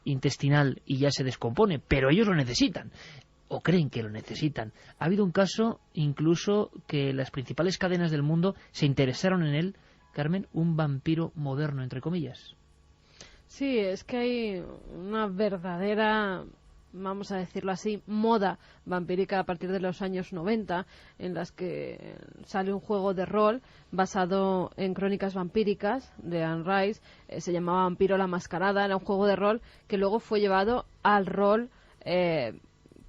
intestinal y ya se descompone? Pero ellos lo necesitan, o creen que lo necesitan. Ha habido un caso incluso que las principales cadenas del mundo se interesaron en él, Carmen, un vampiro moderno, entre comillas. Sí, es que hay una verdadera, vamos a decirlo así, moda vampírica a partir de los años 90, en las que sale un juego de rol basado en crónicas vampíricas de Anne Rice. Se llamaba Vampiro la Mascarada. Era un juego de rol que luego fue llevado al rol,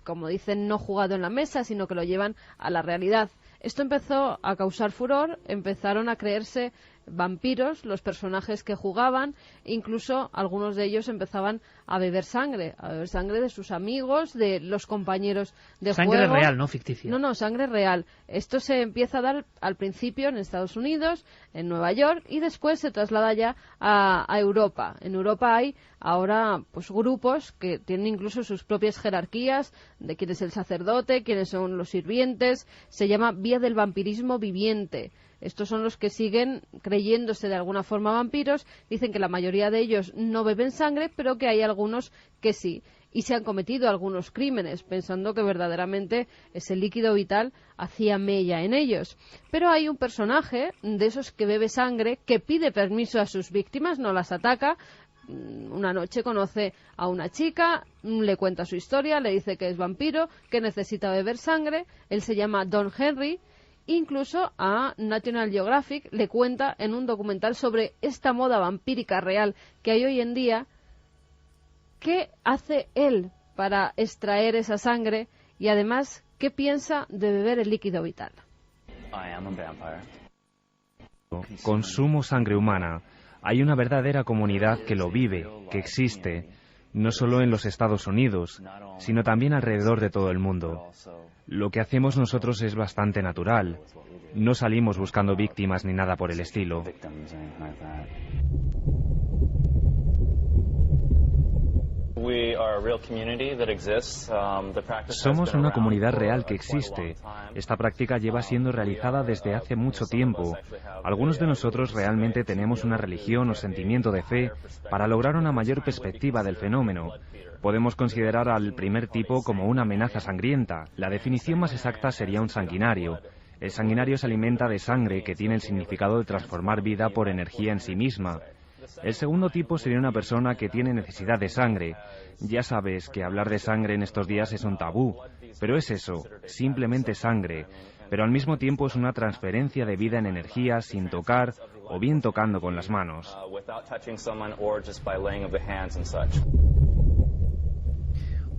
como dicen, no jugado en la mesa, sino que lo llevan a la realidad. Esto empezó a causar furor, empezaron a creerse vampiros los personajes que jugaban, incluso algunos de ellos empezaban a beber sangre de sus amigos, de los compañeros de juego. Sangre real, no ficticia. No, sangre real. Esto se empieza a dar al principio en Estados Unidos, en Nueva York, y después se traslada ya a Europa. En Europa hay ahora pues grupos que tienen incluso sus propias jerarquías de quién es el sacerdote, quiénes son los sirvientes. Se llama Vía del Vampirismo Viviente. Estos son los que siguen creyéndose de alguna forma vampiros. Dicen que la mayoría de ellos no beben sangre, pero que hay algunos que sí. Y se han cometido algunos crímenes, pensando que verdaderamente ese líquido vital hacía mella en ellos. Pero hay un personaje de esos que bebe sangre, que pide permiso a sus víctimas, no las ataca. Una noche conoce a una chica, le cuenta su historia, le dice que es vampiro, que necesita beber sangre. Él se llama Don Henry. Incluso a National Geographic le cuenta en un documental sobre esta moda vampírica real que hay hoy en día, ¿Qué hace él para extraer esa sangre? Y además, ¿qué piensa de beber el líquido vital? Consumo sangre humana. Hay una verdadera comunidad que lo vive, que existe, no solo en los Estados Unidos, sino también alrededor de todo el mundo. Lo que hacemos nosotros es bastante natural. No salimos buscando víctimas ni nada por el estilo. Somos una comunidad real que existe. Esta práctica lleva siendo realizada desde hace mucho tiempo. Algunos de nosotros realmente tenemos una religión o sentimiento de fe para lograr una mayor perspectiva del fenómeno. Podemos considerar al primer tipo como una amenaza sangrienta. La definición más exacta sería un sanguinario. El sanguinario se alimenta de sangre que tiene el significado de transformar vida por energía en sí misma. El segundo tipo sería una persona que tiene necesidad de sangre. Ya sabes que hablar de sangre en estos días es un tabú, pero es eso, simplemente sangre. Pero al mismo tiempo es una transferencia de vida en energía sin tocar o bien tocando con las manos.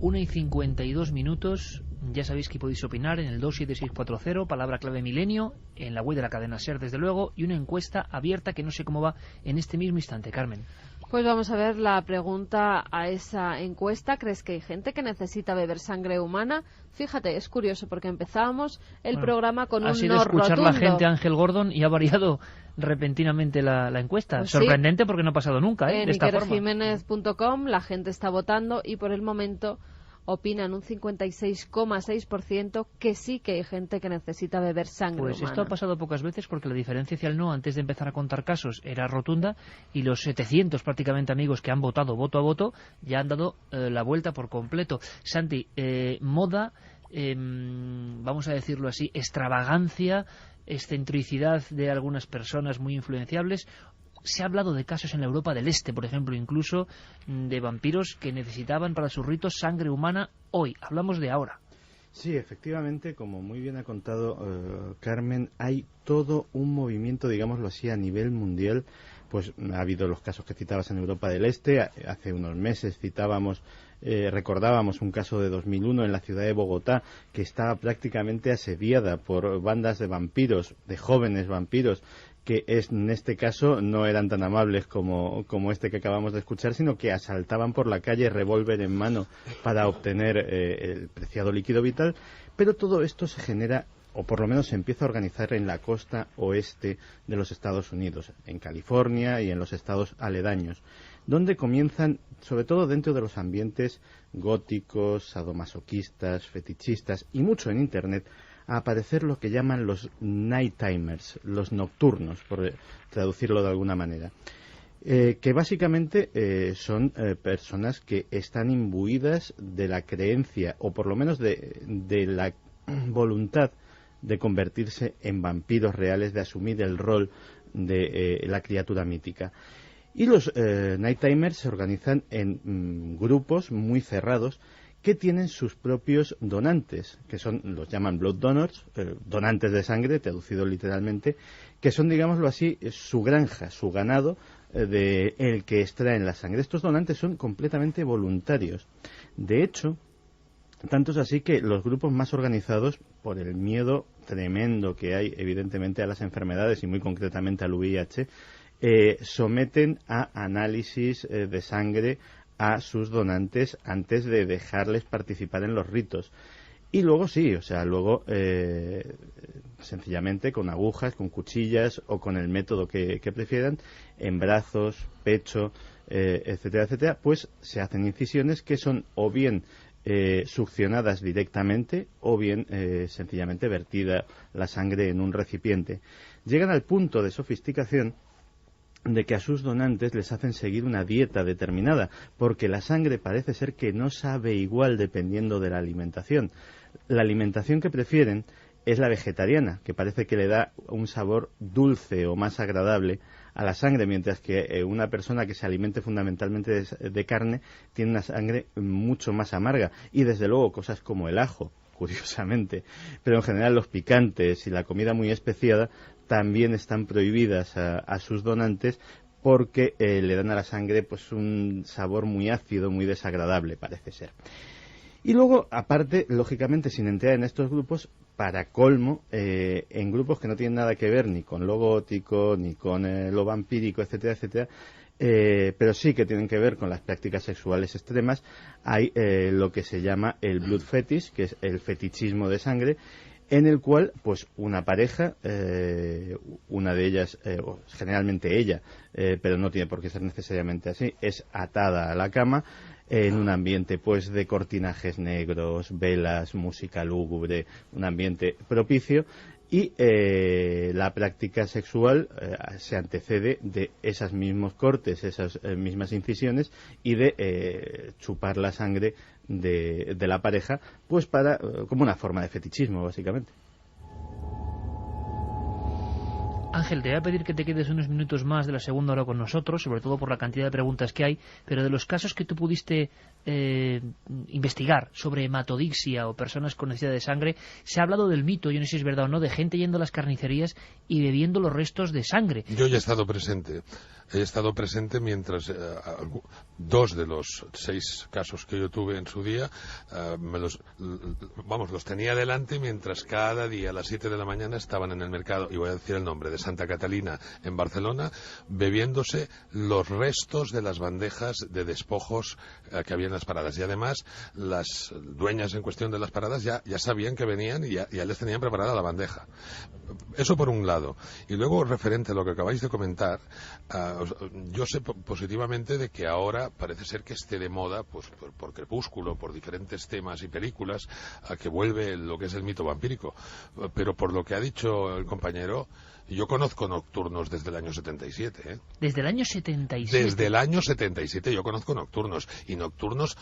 1:52. Ya sabéis que podéis opinar en el 27640, palabra clave milenio, en la web de la cadena SER, desde luego, y una encuesta abierta que no sé cómo va en este mismo instante. Carmen. Pues vamos a ver la pregunta a esa encuesta. ¿Crees que hay gente que necesita beber sangre humana? Fíjate, es curioso porque empezábamos el programa con un no rotundo. Ha sido escuchar la gente a Ángel Gordon y ha variado repentinamente la encuesta. Pues sorprendente, sí, porque no ha pasado nunca, de esta forma. En ikerjiménez.com la gente está votando y por el momento opinan un 56,6% que sí que hay gente que necesita beber sangre humana. Esto ha pasado pocas veces porque la diferencia hacia el no antes de empezar a contar casos era rotunda y los 700 prácticamente amigos que han votado voto a voto ya han dado la vuelta por completo. Santi, moda, vamos a decirlo así, extravagancia, excentricidad de algunas personas muy influenciables. Se ha hablado de casos en la Europa del Este, por ejemplo, incluso de vampiros que necesitaban para sus ritos sangre humana hoy. Hablamos de ahora. Sí, efectivamente, como muy bien ha contado Carmen, hay todo un movimiento, digámoslo así, a nivel mundial. Pues ha habido los casos que citabas en Europa del Este. Hace unos meses recordábamos un caso de 2001 en la ciudad de Bogotá que estaba prácticamente asediada por bandas de vampiros, de jóvenes vampiros, que en este caso no eran tan amables como este que acabamos de escuchar, sino que asaltaban por la calle revólver en mano para obtener el preciado líquido vital. Pero todo esto se genera, o por lo menos se empieza a organizar en la costa oeste de los Estados Unidos, en California y en los estados aledaños, donde comienzan, sobre todo dentro de los ambientes góticos, sadomasoquistas, fetichistas y mucho en Internet, a aparecer lo que llaman los nighttimers, los nocturnos, por traducirlo de alguna manera, que básicamente son personas que están imbuidas de la creencia, o por lo menos de la voluntad de convertirse en vampiros reales, de asumir el rol de la criatura mítica. Y los nighttimers se organizan en grupos muy cerrados que tienen sus propios donantes, que los llaman blood donors, donantes de sangre, traducido literalmente, que son, digámoslo así, su granja, su ganado, de el que extraen la sangre. Estos donantes son completamente voluntarios. De hecho, tanto es así que los grupos más organizados, por el miedo tremendo que hay, evidentemente, a las enfermedades y muy concretamente al VIH, someten a análisis de sangre a sus donantes antes de dejarles participar en los ritos. Y luego sencillamente con agujas, con cuchillas o con el método que prefieran, en brazos, pecho, etcétera, etcétera, pues se hacen incisiones que son o bien succionadas directamente o bien sencillamente vertida la sangre en un recipiente. Llegan al punto de sofisticación de que a sus donantes les hacen seguir una dieta determinada, porque la sangre parece ser que no sabe igual dependiendo de la alimentación. La alimentación que prefieren es la vegetariana, que parece que le da un sabor dulce o más agradable a la sangre, mientras que una persona que se alimente fundamentalmente de carne tiene una sangre mucho más amarga. Y desde luego cosas como el ajo, curiosamente, pero en general los picantes y la comida muy especiada también están prohibidas a sus donantes, porque le dan a la sangre pues un sabor muy ácido, muy desagradable, parece ser. Y luego, aparte, lógicamente, sin entrar en estos grupos, para colmo, en grupos que no tienen nada que ver ni con lo gótico, ni con lo vampírico, etcétera, etcétera, pero sí que tienen que ver con las prácticas sexuales extremas, hay lo que se llama el blood fetish, que es el fetichismo de sangre, en el cual, pues, una pareja, una de ellas, generalmente ella, pero no tiene por qué ser necesariamente así, es atada a la cama en un ambiente, pues, de cortinajes negros, velas, música lúgubre, un ambiente propicio, y la práctica sexual se antecede de esos mismos cortes, esas mismas incisiones, y de chupar la sangre de la pareja, pues como una forma de fetichismo, básicamente. Ángel, te voy a pedir que te quedes unos minutos más de la segunda hora con nosotros, sobre todo por la cantidad de preguntas que hay, pero de los casos que tú pudiste investigar sobre hematodixia o personas con necesidad de sangre, se ha hablado del mito, yo no sé si es verdad o no, de gente yendo a las carnicerías y bebiendo los restos de sangre. Yo ya he estado presente. He estado presente mientras 2 de los 6 casos que yo tuve en su día, los tenía delante mientras cada día a las 7 de la mañana estaban en el mercado, y voy a decir el nombre, de Santa Catalina en Barcelona, bebiéndose los restos de las bandejas de despojos que había en las paradas. Y además las dueñas en cuestión de las paradas ya sabían que venían y ya les tenían preparada la bandeja. Eso por un lado. Y luego, referente a lo que acabáis de comentar, yo sé positivamente de que ahora parece ser que esté de moda, pues por Crepúsculo, por diferentes temas y películas, a que vuelve lo que es el mito vampírico. Pero por lo que ha dicho el compañero, yo conozco nocturnos desde el año 77, ¿eh? ¿Desde el año 77? Desde el año 77 yo conozco nocturnos. Y nocturnos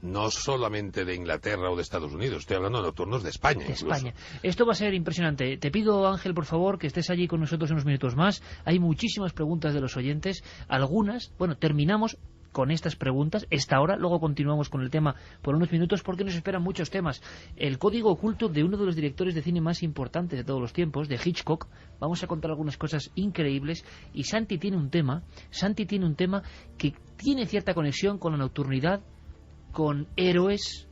no solamente de Inglaterra o de Estados Unidos. Estoy hablando de nocturnos de España. De incluso. España. Esto va a ser impresionante. Te pido, Ángel, por favor, que estés allí con nosotros unos minutos más. Hay muchísimas preguntas de los oyentes. Algunas, terminamos con estas preguntas, esta hora, luego continuamos con el tema por unos minutos porque nos esperan muchos temas. El código oculto de uno de los directores de cine más importantes de todos los tiempos, de Hitchcock. Vamos a contar algunas cosas increíbles, y Santi tiene un tema que tiene cierta conexión con la nocturnidad, con héroes,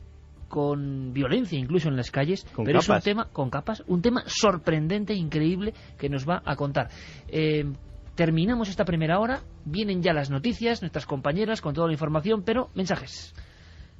con violencia incluso en las calles, pero es un tema con capas, un tema sorprendente, increíble, que nos va a contar. Terminamos esta primera hora, vienen ya las noticias, nuestras compañeras con toda la información, pero mensajes.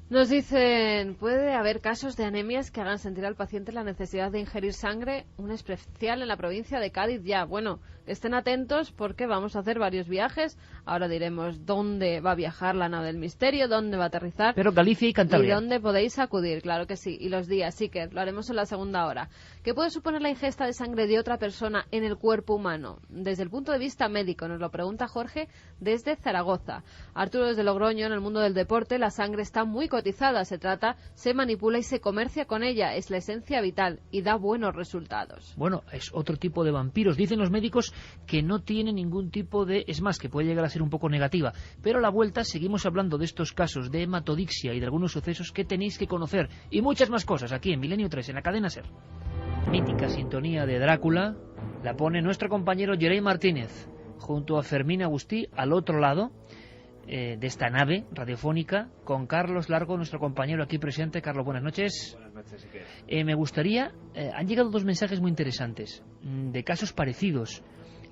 Nos dicen, ¿puede haber casos de anemias que hagan sentir al paciente la necesidad de ingerir sangre? Un especial en la provincia de Cádiz ya. Bueno, estén atentos porque vamos a hacer varios viajes. Ahora diremos dónde va a viajar la nave del misterio, dónde va a aterrizar. Pero Galicia y Cantabria. Y dónde podéis acudir, claro que sí. Y los días, sí que lo haremos en la segunda hora. ¿Qué puede suponer la ingesta de sangre de otra persona en el cuerpo humano? Desde el punto de vista médico, nos lo pregunta Jorge desde Zaragoza. Arturo desde Logroño, en el mundo del deporte, la sangre está muy cotizada, se manipula y se comercia con ella, es la esencia vital y da buenos resultados. Bueno, es otro tipo de vampiros. Dicen los médicos que no tiene ningún tipo de... Es más, que puede llegar a ser un poco negativa. Pero a la vuelta seguimos hablando de estos casos de hematodixia y de algunos sucesos que tenéis que conocer. Y muchas más cosas aquí en Milenio 3, en la cadena SER. Mítica sintonía de Drácula la pone nuestro compañero Jerey Martínez junto a Fermín Agustí al otro lado de esta nave radiofónica, con Carlos Largo, nuestro compañero aquí presente. Carlos, buenas noches. Buenas noches, Iker. Me gustaría... han llegado 2 mensajes muy interesantes, de casos parecidos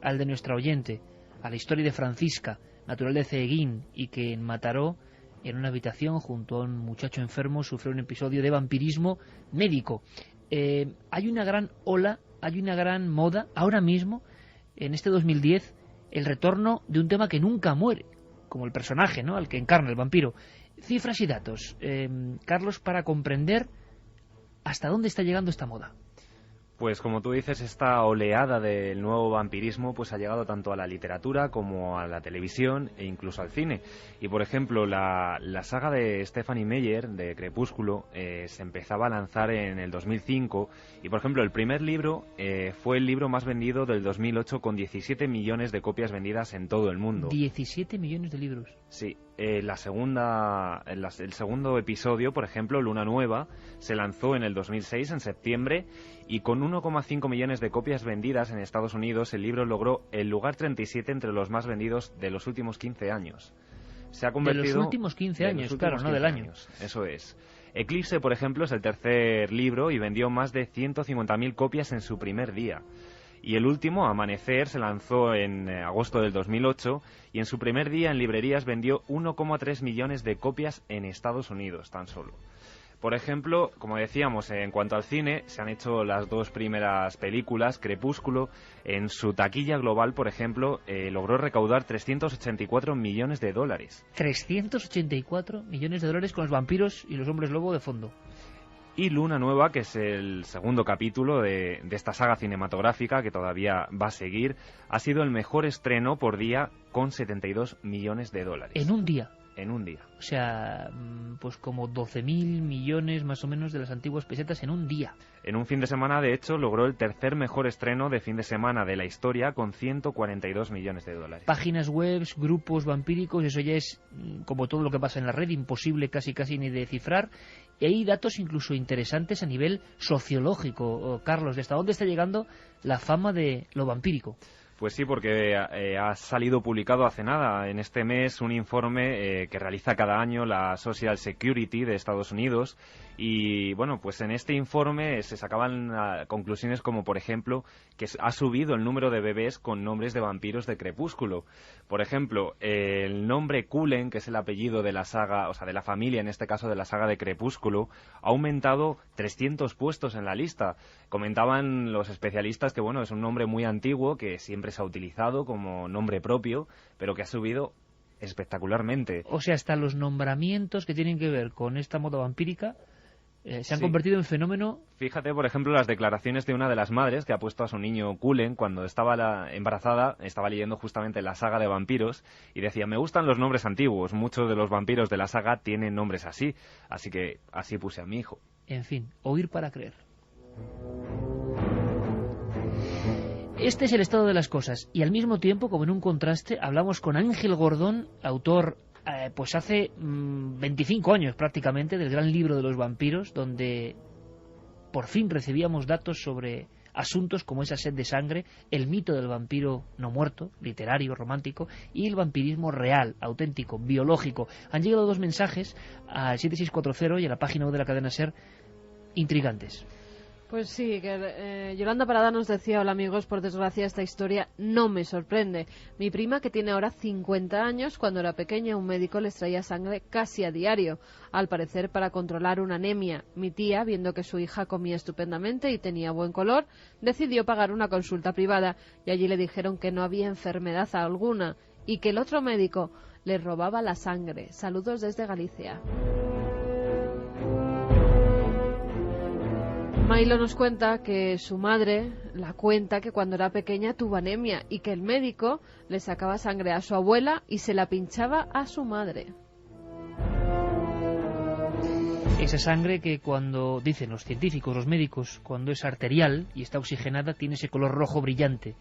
al de nuestra oyente, a la historia de Francisca, natural de Ceguín, y que en Mataró, en una habitación junto a un muchacho enfermo, sufrió un episodio de vampirismo médico. Hay una gran ola, hay una gran moda, ahora mismo, en este 2010, el retorno de un tema que nunca muere, como el personaje, ¿no?, al que encarna el vampiro. Cifras y datos, Carlos, para comprender hasta dónde está llegando esta moda. Pues como tú dices, esta oleada del nuevo vampirismo pues ha llegado tanto a la literatura como a la televisión e incluso al cine. Y por ejemplo, la saga de Stephenie Meyer, de Crepúsculo, se empezaba a lanzar en el 2005 y por ejemplo el primer libro fue el libro más vendido del 2008 con 17 millones de copias vendidas en todo el mundo. 17 millones de libros. Sí. el segundo episodio, por ejemplo, Luna Nueva, se lanzó en el 2006, en septiembre, y con 1,5 millones de copias vendidas en Estados Unidos, el libro logró el lugar 37 entre los más vendidos de los últimos 15 años. Se ha convertido... De los últimos 15 años, claro, no del año. Eso es. Eclipse, por ejemplo, es el tercer libro y vendió más de 150.000 copias en su primer día. Y el último, Amanecer, se lanzó en agosto del 2008 y en su primer día en librerías vendió 1,3 millones de copias en Estados Unidos tan solo. Por ejemplo, como decíamos, en cuanto al cine, se han hecho las dos primeras películas. Crepúsculo, en su taquilla global, por ejemplo, logró recaudar 384 millones de dólares. 384 millones de dólares con los vampiros y los hombres lobo de fondo. Y Luna Nueva, que es el segundo capítulo de esta saga cinematográfica que todavía va a seguir, ha sido el mejor estreno por día con 72 millones de dólares. En un día. En un día. O sea, pues como 12.000 millones más o menos de las antiguas pesetas en un día. En un fin de semana, de hecho, logró el tercer mejor estreno de fin de semana de la historia con 142 millones de dólares. Páginas web, grupos vampíricos, eso ya es como todo lo que pasa en la red, imposible casi ni de cifrar. Y hay datos incluso interesantes a nivel sociológico, Carlos, de hasta dónde está llegando la fama de lo vampírico. Pues sí, porque ha salido publicado hace nada, en este mes, un informe que realiza cada año la Social Security de Estados Unidos. Y bueno, pues en este informe se sacaban conclusiones como, por ejemplo, que ha subido el número de bebés con nombres de vampiros de Crepúsculo. Por ejemplo, el nombre Cullen, que es el apellido de la saga, o sea, de la familia, en este caso de la saga de Crepúsculo, ha aumentado 300 puestos en la lista. Comentaban los especialistas que, bueno, es un nombre muy antiguo, que siempre se ha utilizado como nombre propio, pero que ha subido espectacularmente. O sea, hasta los nombramientos que tienen que ver con esta moda vampírica se han convertido en fenómeno. Fíjate, por ejemplo, las declaraciones de una de las madres que ha puesto a su niño Cullen cuando estaba embarazada. Estaba leyendo justamente la saga de vampiros y decía: me gustan los nombres antiguos, muchos de los vampiros de la saga tienen nombres así que así puse a mi hijo. En fin, oír para creer. Este es el estado de las cosas, y al mismo tiempo, como en un contraste, hablamos con Ángel Gordón, autor pues hace 25 años prácticamente del gran libro de los vampiros, donde por fin recibíamos datos sobre asuntos como esa sed de sangre, el mito del vampiro no muerto, literario, romántico, y el vampirismo real, auténtico, biológico. Han llegado dos mensajes al 7640 y a la página web de la cadena SER intrigantes. Pues sí, que Yolanda Parada nos decía: hola amigos, por desgracia esta historia no me sorprende. Mi prima, que tiene ahora 50 años, cuando era pequeña un médico les traía sangre casi a diario, al parecer para controlar una anemia. Mi tía, viendo que su hija comía estupendamente y tenía buen color, decidió pagar una consulta privada y allí le dijeron que no había enfermedad alguna y que el otro médico le robaba la sangre. Saludos desde Galicia. Milo nos cuenta que su madre la cuenta que cuando era pequeña tuvo anemia y que el médico le sacaba sangre a su abuela y se la pinchaba a su madre. Esa sangre que, cuando dicen los científicos, los médicos, cuando es arterial y está oxigenada, tiene ese color rojo brillante,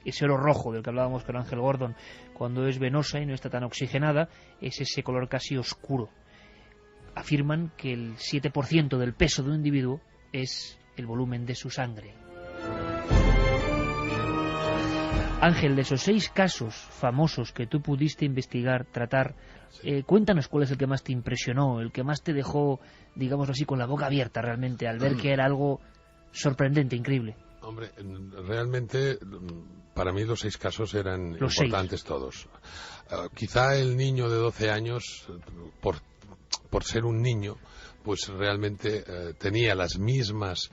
ese oro rojo del que hablábamos con Ángel Gordon. Cuando es venosa y no está tan oxigenada, es ese color casi oscuro. Afirman que el 7% del peso de un individuo es el volumen de su sangre. Ángel, de esos 6 casos famosos que tú pudiste investigar, tratar, cuéntanos cuál es el que más te impresionó, el que más te dejó, digámoslo así, con la boca abierta realmente, al ver que era algo sorprendente, increíble. Hombre, realmente para mí los 6 casos eran los importantes 6. Todos. Quizá el niño de 12 años, por ser un niño, pues realmente tenía las mismas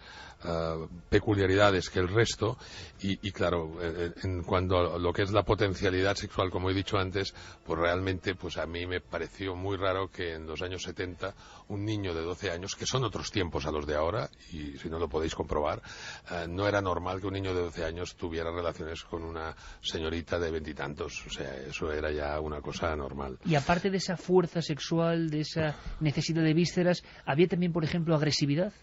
peculiaridades que el resto y claro, en cuanto a lo que es la potencialidad sexual, como he dicho antes, pues realmente pues a mí me pareció muy raro que en los años 70 un niño de 12 años, que son otros tiempos a los de ahora, y si no lo podéis comprobar, no era normal que un niño de 12 años tuviera relaciones con una señorita de 20 y tantos, o sea, eso era ya una cosa normal. Y aparte de esa fuerza sexual, de esa necesidad de vísceras, ¿había también, por ejemplo, agresividad?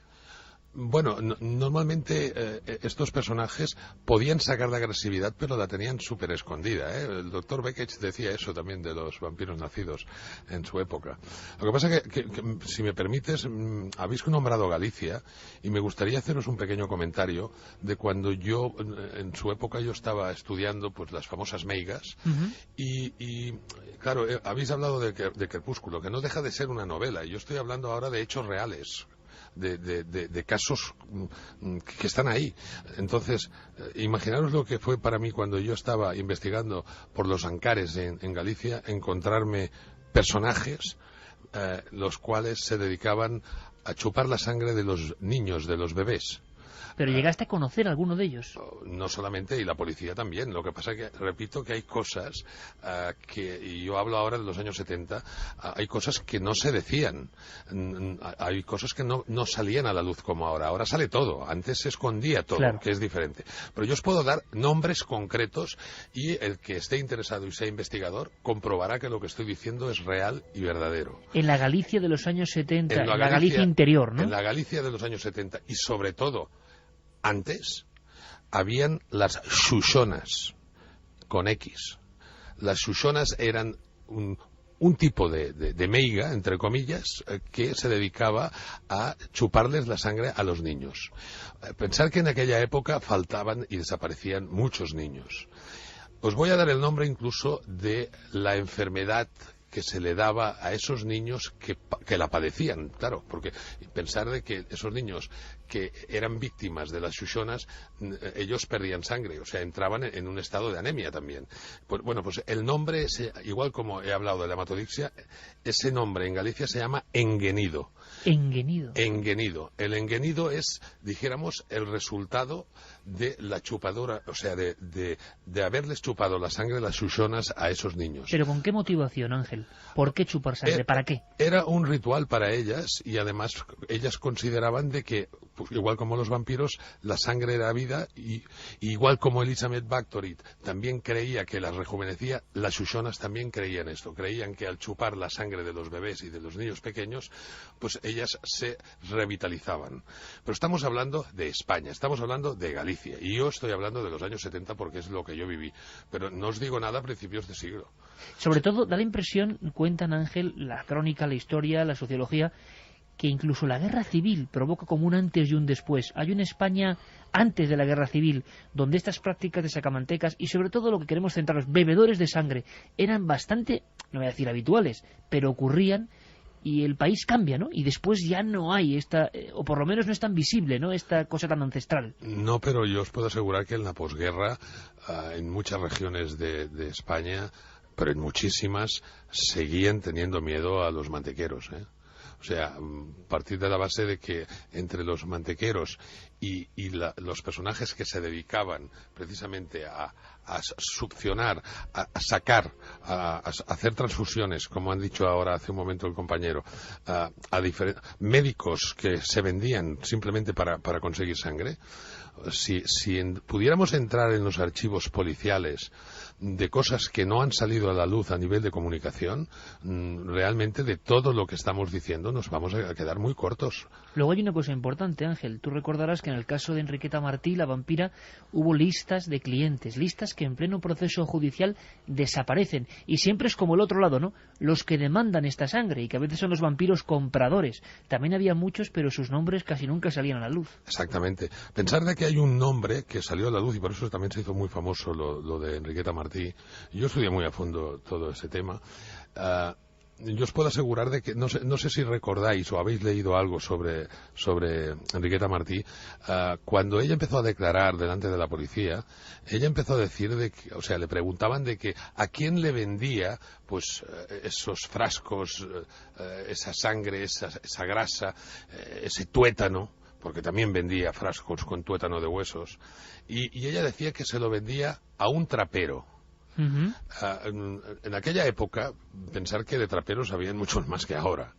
Bueno, normalmente estos personajes podían sacar la agresividad, pero la tenían súper escondida. El doctor Beckett decía eso también de los vampiros nacidos en su época. Lo que pasa que si me permites, habéis nombrado Galicia y me gustaría haceros un pequeño comentario de cuando yo, en su época, yo estaba estudiando pues las famosas meigas y claro, habéis hablado de Crepúsculo, que no deja de ser una novela, y yo estoy hablando ahora de hechos reales. De casos que están ahí. Entonces, imaginaros lo que fue para mí cuando yo estaba investigando por los Ancares en Galicia, encontrarme personajes los cuales se dedicaban a chupar la sangre de los niños, de los bebés. Pero llegaste a conocer a alguno de ellos. No solamente, y la policía también. Lo que pasa es que, repito, que hay cosas y yo hablo ahora de los años 70, hay cosas que no se decían. Hay cosas que no salían a la luz como ahora. Ahora sale todo. Antes se escondía todo, claro, que es diferente. Pero yo os puedo dar nombres concretos y el que esté interesado y sea investigador comprobará que lo que estoy diciendo es real y verdadero. En la Galicia de los años 70, en la Galicia interior, ¿no? En la Galicia de los años 70 y sobre todo antes habían las xuxonas con X. Las xuxonas eran un tipo de meiga, entre comillas, que se dedicaba a chuparles la sangre a los niños. Pensar que en aquella época faltaban y desaparecían muchos niños. Os voy a dar el nombre incluso de la enfermedad que se le daba a esos niños que la padecían, claro, porque pensar de que esos niños que eran víctimas de las xuxonas, ellos perdían sangre, o sea, entraban en un estado de anemia también. Pues, bueno, pues el nombre, igual como he hablado de la hematodixia, ese nombre en Galicia se llama enguenido. Enguenido. Enguenido. El enguenido es, dijéramos, el resultado de la chupadora, o sea, de haberles chupado la sangre de las xuxonas a esos niños. ¿Pero con qué motivación, Ángel? ¿Por qué chupar sangre? ¿Para qué? Era un ritual para ellas y además ellas consideraban de que, pues, igual como los vampiros, la sangre era vida y igual como Elizabeth Bathory también creía que las rejuvenecía, las xuxonas también creían esto. Creían que al chupar la sangre de los bebés y de los niños pequeños, pues ellas se revitalizaban. Pero estamos hablando de España, estamos hablando de Galicia y yo estoy hablando de los años 70 porque es lo que yo viví. Pero no os digo nada a principios de siglo. Sobre todo da la impresión, cuentan, Ángel, la crónica, la historia, la sociología, que incluso la guerra civil provoca como un antes y un después. Hay una España antes de la guerra civil, donde estas prácticas de sacamantecas y sobre todo lo que queremos centrarnos, bebedores de sangre, eran bastante, no voy a decir habituales, pero ocurrían, y el país cambia, ¿no? Y después ya no hay esta, o por lo menos no es tan visible, ¿no?, esta cosa tan ancestral. No, pero yo os puedo asegurar que en la posguerra, en muchas regiones de España, pero en muchísimas, seguían teniendo miedo a los mantequeros, ¿eh? O sea, partir de la base de que entre los mantequeros y los personajes que se dedicaban precisamente a succionar, a sacar, a hacer transfusiones, como han dicho ahora hace un momento el compañero, a médicos que se vendían simplemente para conseguir sangre, si pudiéramos entrar en los archivos policiales de cosas que no han salido a la luz a nivel de comunicación, realmente de todo lo que estamos diciendo nos vamos a quedar muy cortos. Luego hay una cosa importante, Ángel. Tú recordarás que en el caso de Enriqueta Martí, la vampira, hubo listas de clientes, listas que en pleno proceso judicial desaparecen. Y siempre es como el otro lado, ¿no? Los que demandan esta sangre y que a veces son los vampiros compradores. También había muchos, pero sus nombres casi nunca salían a la luz. Exactamente. Pensar de que hay un nombre que salió a la luz y por eso también se hizo muy famoso lo de Enriqueta Martí. Yo estudié muy a fondo todo ese tema. Yo os puedo asegurar de que, no sé si recordáis o habéis leído algo sobre Enriqueta Martí, cuando ella empezó a declarar delante de la policía, ella empezó a decir o sea, le preguntaban de que a quién le vendía pues esos frascos, esa sangre, esa grasa, ese tuétano, porque también vendía frascos con tuétano de huesos, y ella decía que se lo vendía a un trapero. En aquella época, pensar que de traperos habían muchos más que ahora.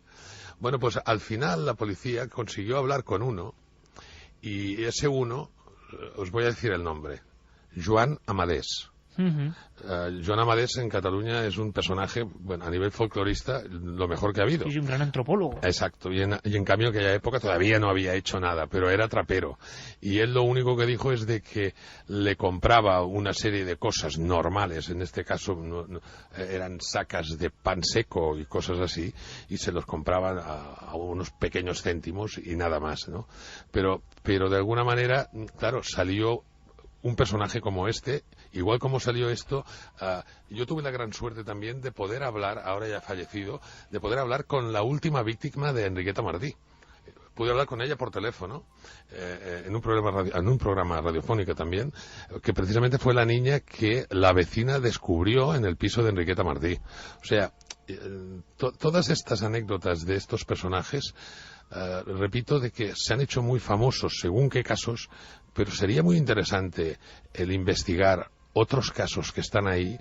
Bueno, pues al final la policía consiguió hablar con uno, y ese uno, os voy a decir el nombre, Joan Amadés. Joan Amadés en Cataluña es un personaje, bueno, a nivel folclorista, lo mejor que ha habido. Es un gran antropólogo. Exacto, y en cambio en aquella época todavía no había hecho nada, pero era trapero. Y él lo único que dijo es de que le compraba una serie de cosas normales, en este caso eran sacas de pan seco y cosas así, y se los compraban a unos pequeños céntimos y nada más, ¿no? Pero de alguna manera, claro, salió un personaje como este, igual como salió esto, yo tuve la gran suerte también de poder hablar, ahora ya fallecido, de poder hablar con la última víctima de Enriqueta Martí. Pude hablar con ella por teléfono, en un programa radiofónico también, que precisamente fue la niña que la vecina descubrió en el piso de Enriqueta Martí. O sea, todas estas anécdotas de estos personajes, repito, de que se han hecho muy famosos según qué casos, pero sería muy interesante el investigar otros casos que están ahí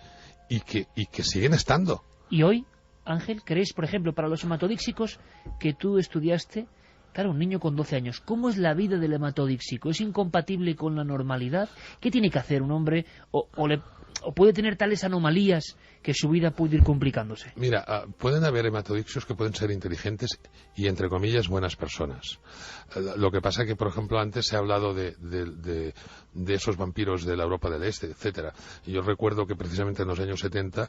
y que siguen estando. Y hoy, Ángel, ¿crees, por ejemplo, para los hematodíxicos que tú estudiaste, claro, un niño con 12 años, ¿cómo es la vida del hematodíxico? ¿Es incompatible con la normalidad? ¿Qué tiene que hacer un hombre? ¿O puede tener tales anomalías que su vida puede ir complicándose? Mira, pueden haber hematodíxicos que pueden ser inteligentes y, entre comillas, buenas personas. Lo que pasa que, por ejemplo, antes se ha hablado de esos vampiros de la Europa del Este, etcétera. Y yo recuerdo que precisamente en los años 70...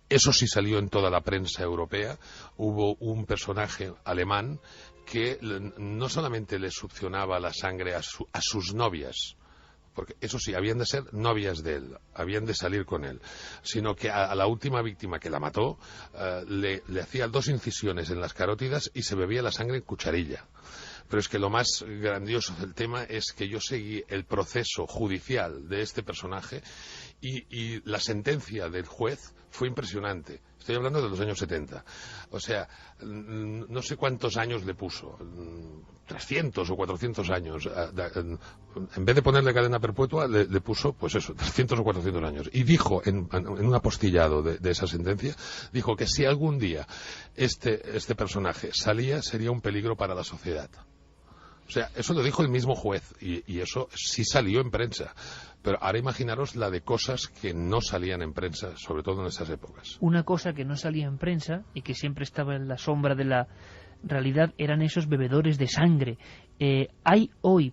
eso sí salió en toda la prensa europea. Hubo un personaje alemán que no solamente le succionaba la sangre a sus novias, porque eso sí, habían de ser novias de él, habían de salir con él, sino que a la última víctima que la mató le hacía 2 incisiones en las carótidas y se bebía la sangre en cucharilla. Pero es que lo más grandioso del tema es que yo seguí el proceso judicial de este personaje y la sentencia del juez fue impresionante. Estoy hablando de los años 70. O sea, no sé cuántos años le puso, 300 o 400 años. En vez de ponerle cadena perpetua, le puso, pues eso, 300 o 400 años. Y dijo, en un apostillado de esa sentencia, dijo que si algún día este personaje salía, sería un peligro para la sociedad. O sea, eso lo dijo el mismo juez y eso sí salió en prensa. Pero ahora imaginaros la de cosas que no salían en prensa, sobre todo en esas épocas. Una cosa que no salía en prensa y que siempre estaba en la sombra de la realidad eran esos bebedores de sangre.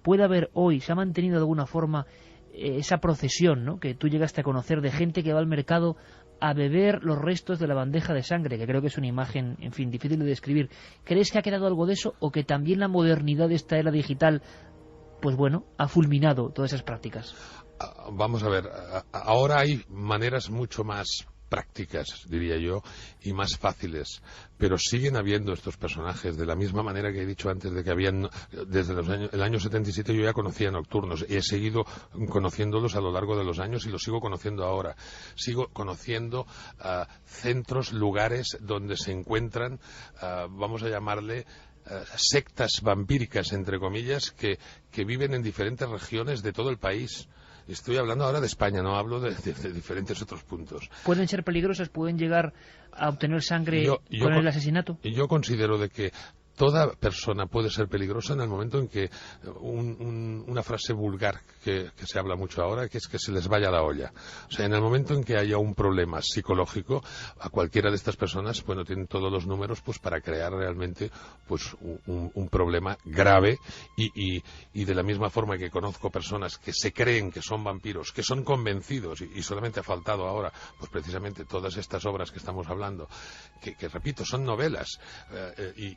Puede haber hoy, se ha mantenido de alguna forma esa procesión, ¿no?, que tú llegaste a conocer, de gente que va al mercado a beber los restos de la bandeja de sangre, que creo que es una imagen, en fin, difícil de describir. ¿Crees que ha quedado algo de eso o que también la modernidad de esta era digital, pues bueno, ha fulminado todas esas prácticas? Vamos a ver, ahora hay maneras mucho más prácticas, diría yo, y más fáciles, pero siguen habiendo estos personajes, de la misma manera que he dicho antes, de que habían, desde el año 77 yo ya conocía nocturnos, y he seguido conociéndolos a lo largo de los años y los sigo conociendo ahora. Sigo conociendo centros, lugares donde se encuentran, vamos a llamarle, sectas vampíricas, entre comillas, que viven en diferentes regiones de todo el país. Estoy hablando ahora de España, no hablo de diferentes otros puntos. ¿Pueden ser peligrosas? ¿Pueden llegar a obtener sangre con el asesinato? Yo considero de que toda persona puede ser peligrosa en el momento en que una frase vulgar que se habla mucho ahora, que es que se les vaya la olla. O sea, en el momento en que haya un problema psicológico, a cualquiera de estas personas, bueno, tienen todos los números pues para crear realmente pues un problema grave y de la misma forma que conozco personas que se creen que son vampiros, que son convencidos y solamente ha faltado ahora pues precisamente todas estas obras que estamos hablando, que repito, son novelas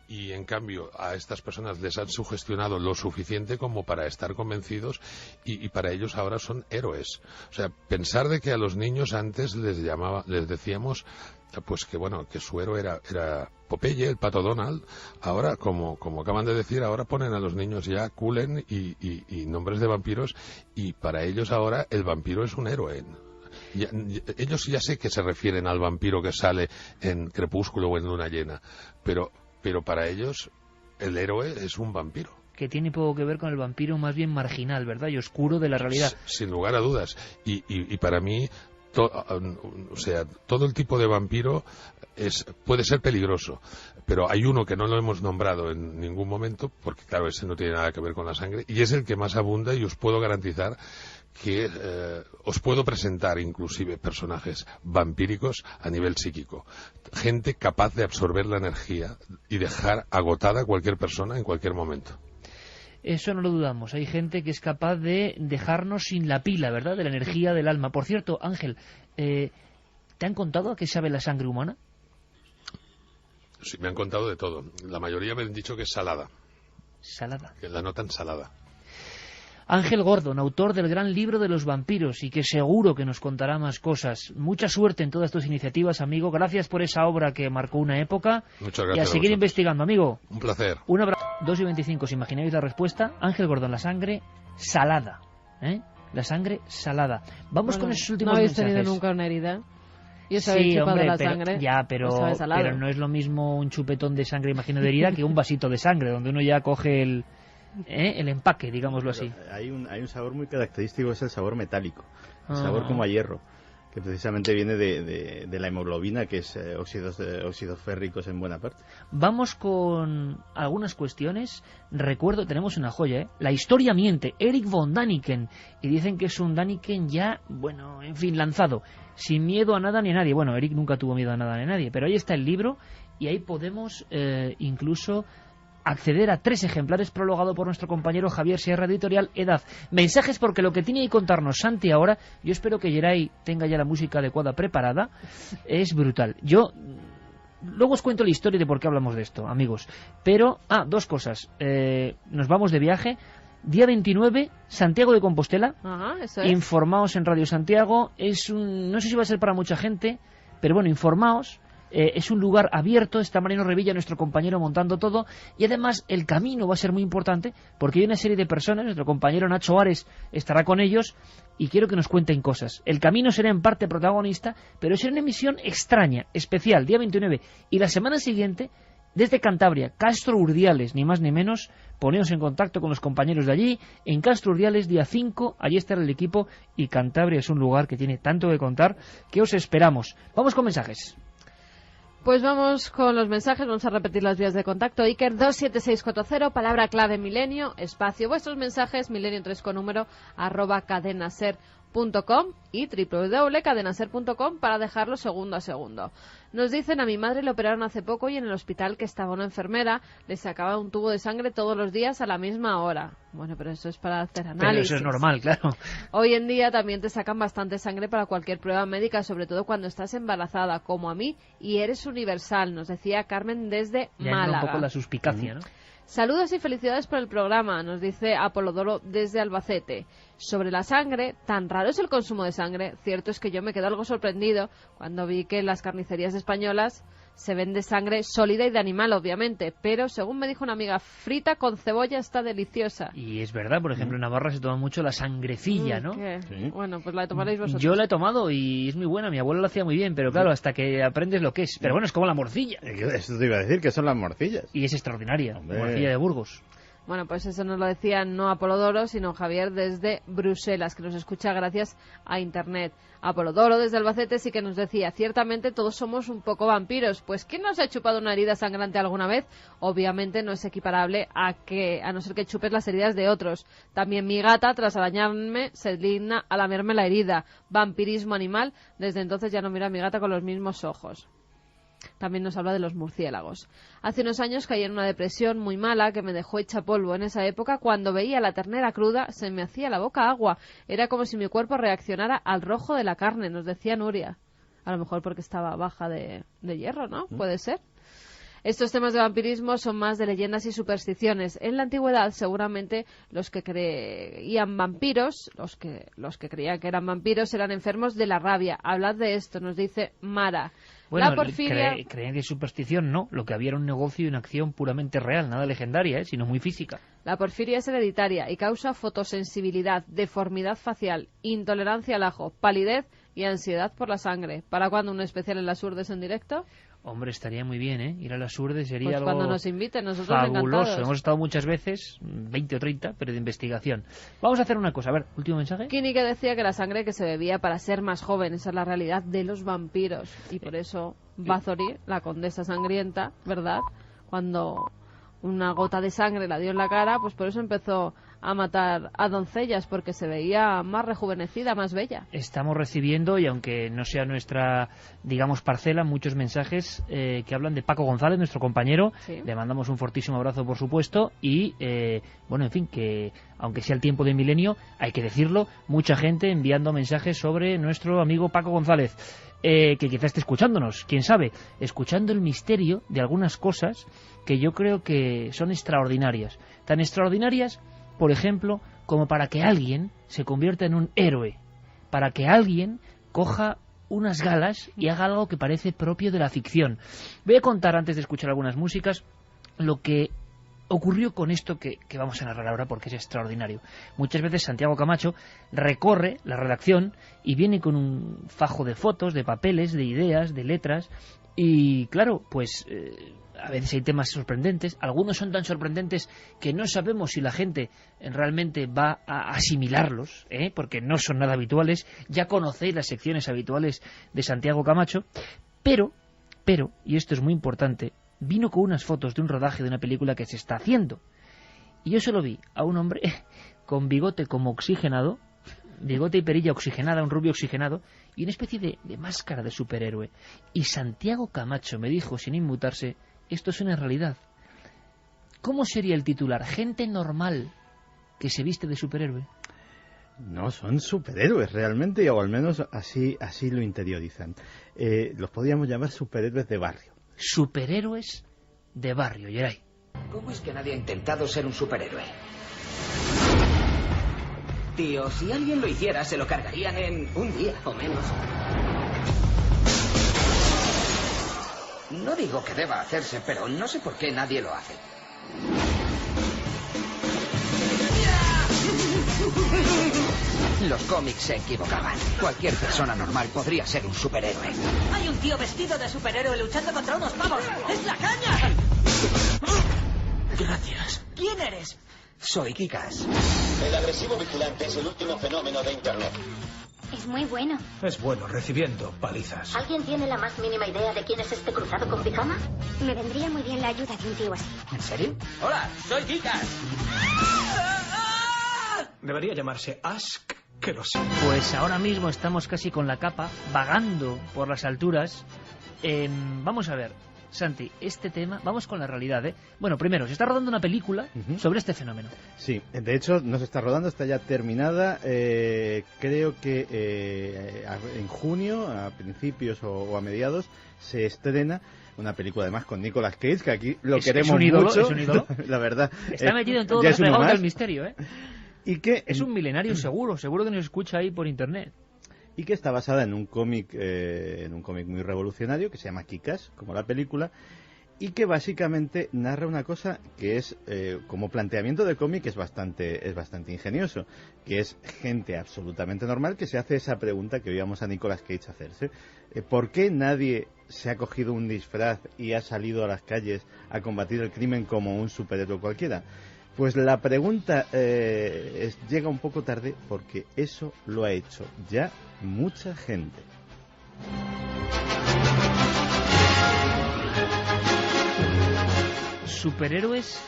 y en cambio a estas personas les han sugestionado lo suficiente como para estar convencidos y para ellos ahora son héroes. O sea, pensar de que a los niños antes les decíamos pues que bueno, que su héroe era Popeye, el Pato Donald. Ahora, como acaban de decir, ahora ponen a los niños ya Cullen y nombres de vampiros, y para ellos ahora el vampiro es un héroe. Ellos ya sé que se refieren al vampiro que sale en Crepúsculo o en Luna Llena, pero para ellos el héroe es un vampiro. Que tiene poco que ver con el vampiro más bien marginal, ¿verdad? Y oscuro de la realidad. Sin lugar a dudas. Y para mí, todo el tipo de vampiro puede ser peligroso. Pero hay uno que no lo hemos nombrado en ningún momento, porque claro, ese no tiene nada que ver con la sangre, y es el que más abunda, y os puedo garantizar que os puedo presentar inclusive personajes vampíricos a nivel psíquico. Gente capaz de absorber la energía y dejar agotada a cualquier persona en cualquier momento. Eso no lo dudamos. Hay gente que es capaz de dejarnos sin la pila, ¿verdad?, de la energía del alma. Por cierto, Ángel, ¿te han contado a qué sabe la sangre humana? Sí, me han contado de todo. La mayoría me han dicho que es salada. Salada. Que la notan salada. Ángel Gordon, autor del gran libro de los vampiros, y que seguro que nos contará más cosas. Mucha suerte en todas tus iniciativas, amigo. Gracias por esa obra que marcó una época. Muchas gracias. Y a seguir investigando, amigo. Un placer. Un abrazo. 2:25, si imagináis la respuesta. Ángel Gordon, la sangre salada. La sangre salada. Vamos con esos últimos mensajes. ¿No habéis tenido nunca una herida? ¿Y os Sí, habéis chupado hombre, la pero, sangre? pero no es lo mismo un chupetón de sangre, imagino, de herida que un vasito de sangre, donde uno ya coge el empaque, digámoslo así. Hay un sabor muy característico, es el sabor metálico, el sabor como a hierro, que precisamente viene de la hemoglobina, que es óxidos férricos en buena parte. Vamos con algunas cuestiones. Recuerdo, tenemos una joya, La historia miente, Eric von Däniken, y dicen que es un Däniken ya, bueno, en fin, lanzado, sin miedo a nada ni a nadie. Bueno, Eric nunca tuvo miedo a nada ni a nadie, pero ahí está el libro, y ahí podemos incluso acceder a 3 ejemplares, prologado por nuestro compañero Javier Sierra, editorial Edad. Mensajes, porque lo que tiene que contarnos Santi ahora, yo espero que Geray tenga ya la música adecuada preparada, es brutal. Yo luego os cuento la historia de por qué hablamos de esto, amigos. Pero, 2 cosas. Nos vamos de viaje. Día 29, Santiago de Compostela. Ajá, eso es. Informaos en Radio Santiago. No sé si va a ser para mucha gente, pero bueno, informaos. Es un lugar abierto, está Mariano Revilla, nuestro compañero, montando todo, y además el camino va a ser muy importante porque hay una serie de personas, nuestro compañero Nacho Ares estará con ellos y quiero que nos cuenten cosas. El camino será en parte protagonista, pero será una emisión extraña, especial, día 29, y la semana siguiente, desde Cantabria, Castro Urdiales, ni más ni menos, poneos en contacto con los compañeros de allí, en Castro Urdiales, día 5, allí estará el equipo, y Cantabria es un lugar que tiene tanto que contar, que os esperamos. Vamos con mensajes. Pues vamos con los mensajes, vamos a repetir las vías de contacto. Iker 27640, palabra clave milenio, espacio. Vuestros mensajes, milenio 3 con número, @cadenaser.com y www.cadenaser.com para dejarlo segundo a segundo. Nos dicen, a mi madre le operaron hace poco y en el hospital que estaba una enfermera le sacaba un tubo de sangre todos los días a la misma hora. Bueno, pero eso es para hacer análisis. Pero eso es normal, claro. Hoy en día también te sacan bastante sangre para cualquier prueba médica, sobre todo cuando estás embarazada, como a mí, y eres universal, nos decía Carmen desde Málaga. Un poco la suspicacia, ¿no? Saludos y felicidades por el programa, nos dice Apolodoro desde Albacete. Sobre la sangre, tan raro es el consumo de sangre. Cierto es que yo me quedé algo sorprendido cuando vi que en las carnicerías españolas se vende sangre sólida y de animal, obviamente, pero según me dijo una amiga, frita con cebolla está deliciosa. Y es verdad, por ejemplo, en Navarra se toma mucho la sangrecilla, ¿no? Sí. Bueno, pues la tomaréis vosotros. Yo la he tomado y es muy buena, mi abuelo lo hacía muy bien, pero claro, hasta que aprendes lo que es. Pero bueno, es como la morcilla. Eso te iba a decir, que son las morcillas. Y es extraordinaria, Hombre. la morcilla de Burgos. Bueno, pues eso nos lo decía no Apolodoro, sino Javier desde Bruselas, que nos escucha gracias a Internet. Apolodoro desde Albacete sí que nos decía, ciertamente todos somos un poco vampiros. Pues ¿quién nos ha chupado una herida sangrante alguna vez? Obviamente no es equiparable a no ser que chupes las heridas de otros. También mi gata, tras arañarme, se digna a lamerme la herida. Vampirismo animal. Desde entonces ya no miro a mi gata con los mismos ojos. También nos habla de los murciélagos. Hace unos años caí en una depresión muy mala que me dejó hecha polvo. En esa época, cuando veía la ternera cruda, se me hacía la boca agua. Era como si mi cuerpo reaccionara al rojo de la carne, nos decía Nuria. A lo mejor porque estaba baja de hierro, ¿no? Puede ser. Estos temas de vampirismo son más de leyendas y supersticiones. En la antigüedad, seguramente, los que creían vampiros, los que creían que eran vampiros, eran enfermos de la rabia. Hablad de esto, nos dice Mara. Bueno, la porfiria... creían que superstición no, lo que había era un negocio y una acción puramente real, nada legendaria, sino muy física. La porfiria es hereditaria y causa fotosensibilidad, deformidad facial, intolerancia al ajo, palidez y ansiedad por la sangre. ¿Para cuándo un especial en las Urdes en directo? Hombre, estaría muy bien, ¿eh? Ir a las Urdes sería pues algo cuando nos inviten, nosotros fabuloso. Encantados. Hemos estado muchas veces, 20 o 30, pero de investigación. Vamos a hacer una cosa, a ver, último mensaje. Kini que decía que la sangre que se bebía para ser más joven, esa es la realidad de los vampiros. Y por eso Bathory, la condesa sangrienta, ¿verdad? Cuando una gota de sangre la dio en la cara, pues por eso empezó a matar a doncellas, porque se veía más rejuvenecida, más bella. Estamos recibiendo, y aunque no sea nuestra, digamos, parcela, muchos mensajes que hablan de Paco González, nuestro compañero. Sí. Le mandamos un fortísimo abrazo, por supuesto, y bueno, en fin, que aunque sea el tiempo del milenio, hay que decirlo, mucha gente enviando mensajes sobre nuestro amigo Paco González, que quizá esté escuchándonos, quién sabe, escuchando el misterio de algunas cosas que yo creo que son extraordinarias, tan extraordinarias, por ejemplo, como para que alguien se convierta en un héroe, para que alguien coja unas galas y haga algo que parece propio de la ficción. Voy a contar, antes de escuchar algunas músicas, lo que ocurrió con esto que vamos a narrar ahora, porque es extraordinario. Muchas veces Santiago Camacho recorre la redacción y viene con un fajo de fotos, de papeles, de ideas, de letras, y claro, pues a veces hay temas sorprendentes, algunos son tan sorprendentes que no sabemos si la gente realmente va a asimilarlos, porque no son nada habituales. Ya conocéis las secciones habituales de Santiago Camacho, pero, y esto es muy importante, vino con unas fotos de un rodaje de una película que se está haciendo. Y yo solo vi a un hombre con bigote como oxigenado, bigote y perilla oxigenada, un rubio oxigenado, y una especie de máscara de superhéroe. Y Santiago Camacho me dijo, sin inmutarse, esto es una realidad. ¿Cómo sería el titular? ¿Gente normal que se viste de superhéroe? No, son superhéroes realmente, o al menos así lo interiorizan. Los podríamos llamar superhéroes de barrio. Superhéroes de barrio, Geray. ¿Cómo es que nadie ha intentado ser un superhéroe? Tío, si alguien lo hiciera, se lo cargarían en un día o menos. No digo que deba hacerse, pero no sé por qué nadie lo hace. Los cómics se equivocaban. Cualquier persona normal podría ser un superhéroe. Hay un tío vestido de superhéroe luchando contra unos pavos. ¡Es la caña! Gracias. ¿Quién eres? Soy Kikas. El agresivo vigilante es el último fenómeno de Internet. Es muy bueno. Es bueno recibiendo palizas. ¿Alguien tiene la más mínima idea de quién es este cruzado con pijama? Me vendría muy bien la ayuda de un tío así. ¿En serio? Hola, soy Kikas. Debería llamarse Ask, que lo sé. Pues ahora mismo estamos casi con la capa, vagando por las alturas. Vamos a ver, Santi, este tema, vamos con la realidad, ¿eh? Bueno, primero, se está rodando una película sobre este fenómeno. Sí, de hecho, no se está rodando, está ya terminada. Creo que en junio, a principios o a mediados, se estrena una película además con Nicolas Cage, que aquí lo queremos mucho. Es un ídolo. La verdad. Está metido en todo el pegado del misterio, ¿eh? Y que es un milenario seguro que nos escucha ahí por internet. Y que está basada en un cómic muy revolucionario que se llama Kikas, como la película, y que básicamente narra una cosa que es, como planteamiento de cómic, es bastante ingenioso, que es gente absolutamente normal que se hace esa pregunta que oíamos a Nicolas Cage hacerse. ¿Por qué nadie se ha cogido un disfraz y ha salido a las calles a combatir el crimen como un superhéroe cualquiera? Pues la pregunta llega un poco tarde, porque eso lo ha hecho ya mucha gente. Superhéroes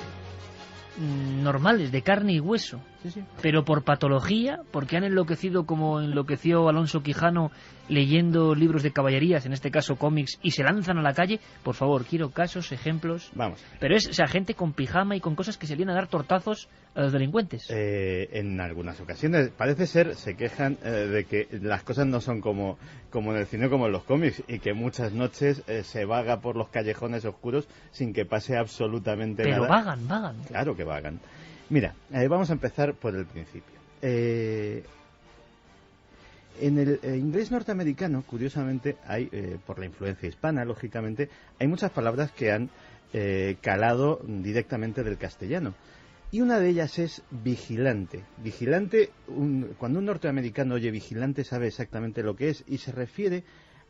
normales, de carne y hueso, sí. Pero por patología, porque han enloquecido como enloqueció Alonso Quijano leyendo libros de caballerías, en este caso cómics, y se lanzan a la calle. Por favor, quiero casos, ejemplos. Vamos. Pero es, o sea, gente con pijama y con cosas que se vienen a dar tortazos a los delincuentes. En algunas ocasiones, parece ser, se quejan de que las cosas no son como en el cine, como en los cómics, y que muchas noches se vaga por los callejones oscuros sin que pase absolutamente nada. Pero vagan. Claro que vagan. Mira, vamos a empezar por el principio. En el inglés norteamericano, curiosamente, hay, por la influencia hispana, lógicamente, hay muchas palabras que han calado directamente del castellano. Y una de ellas es vigilante. Vigilante, cuando un norteamericano oye vigilante, sabe exactamente lo que es, y se refiere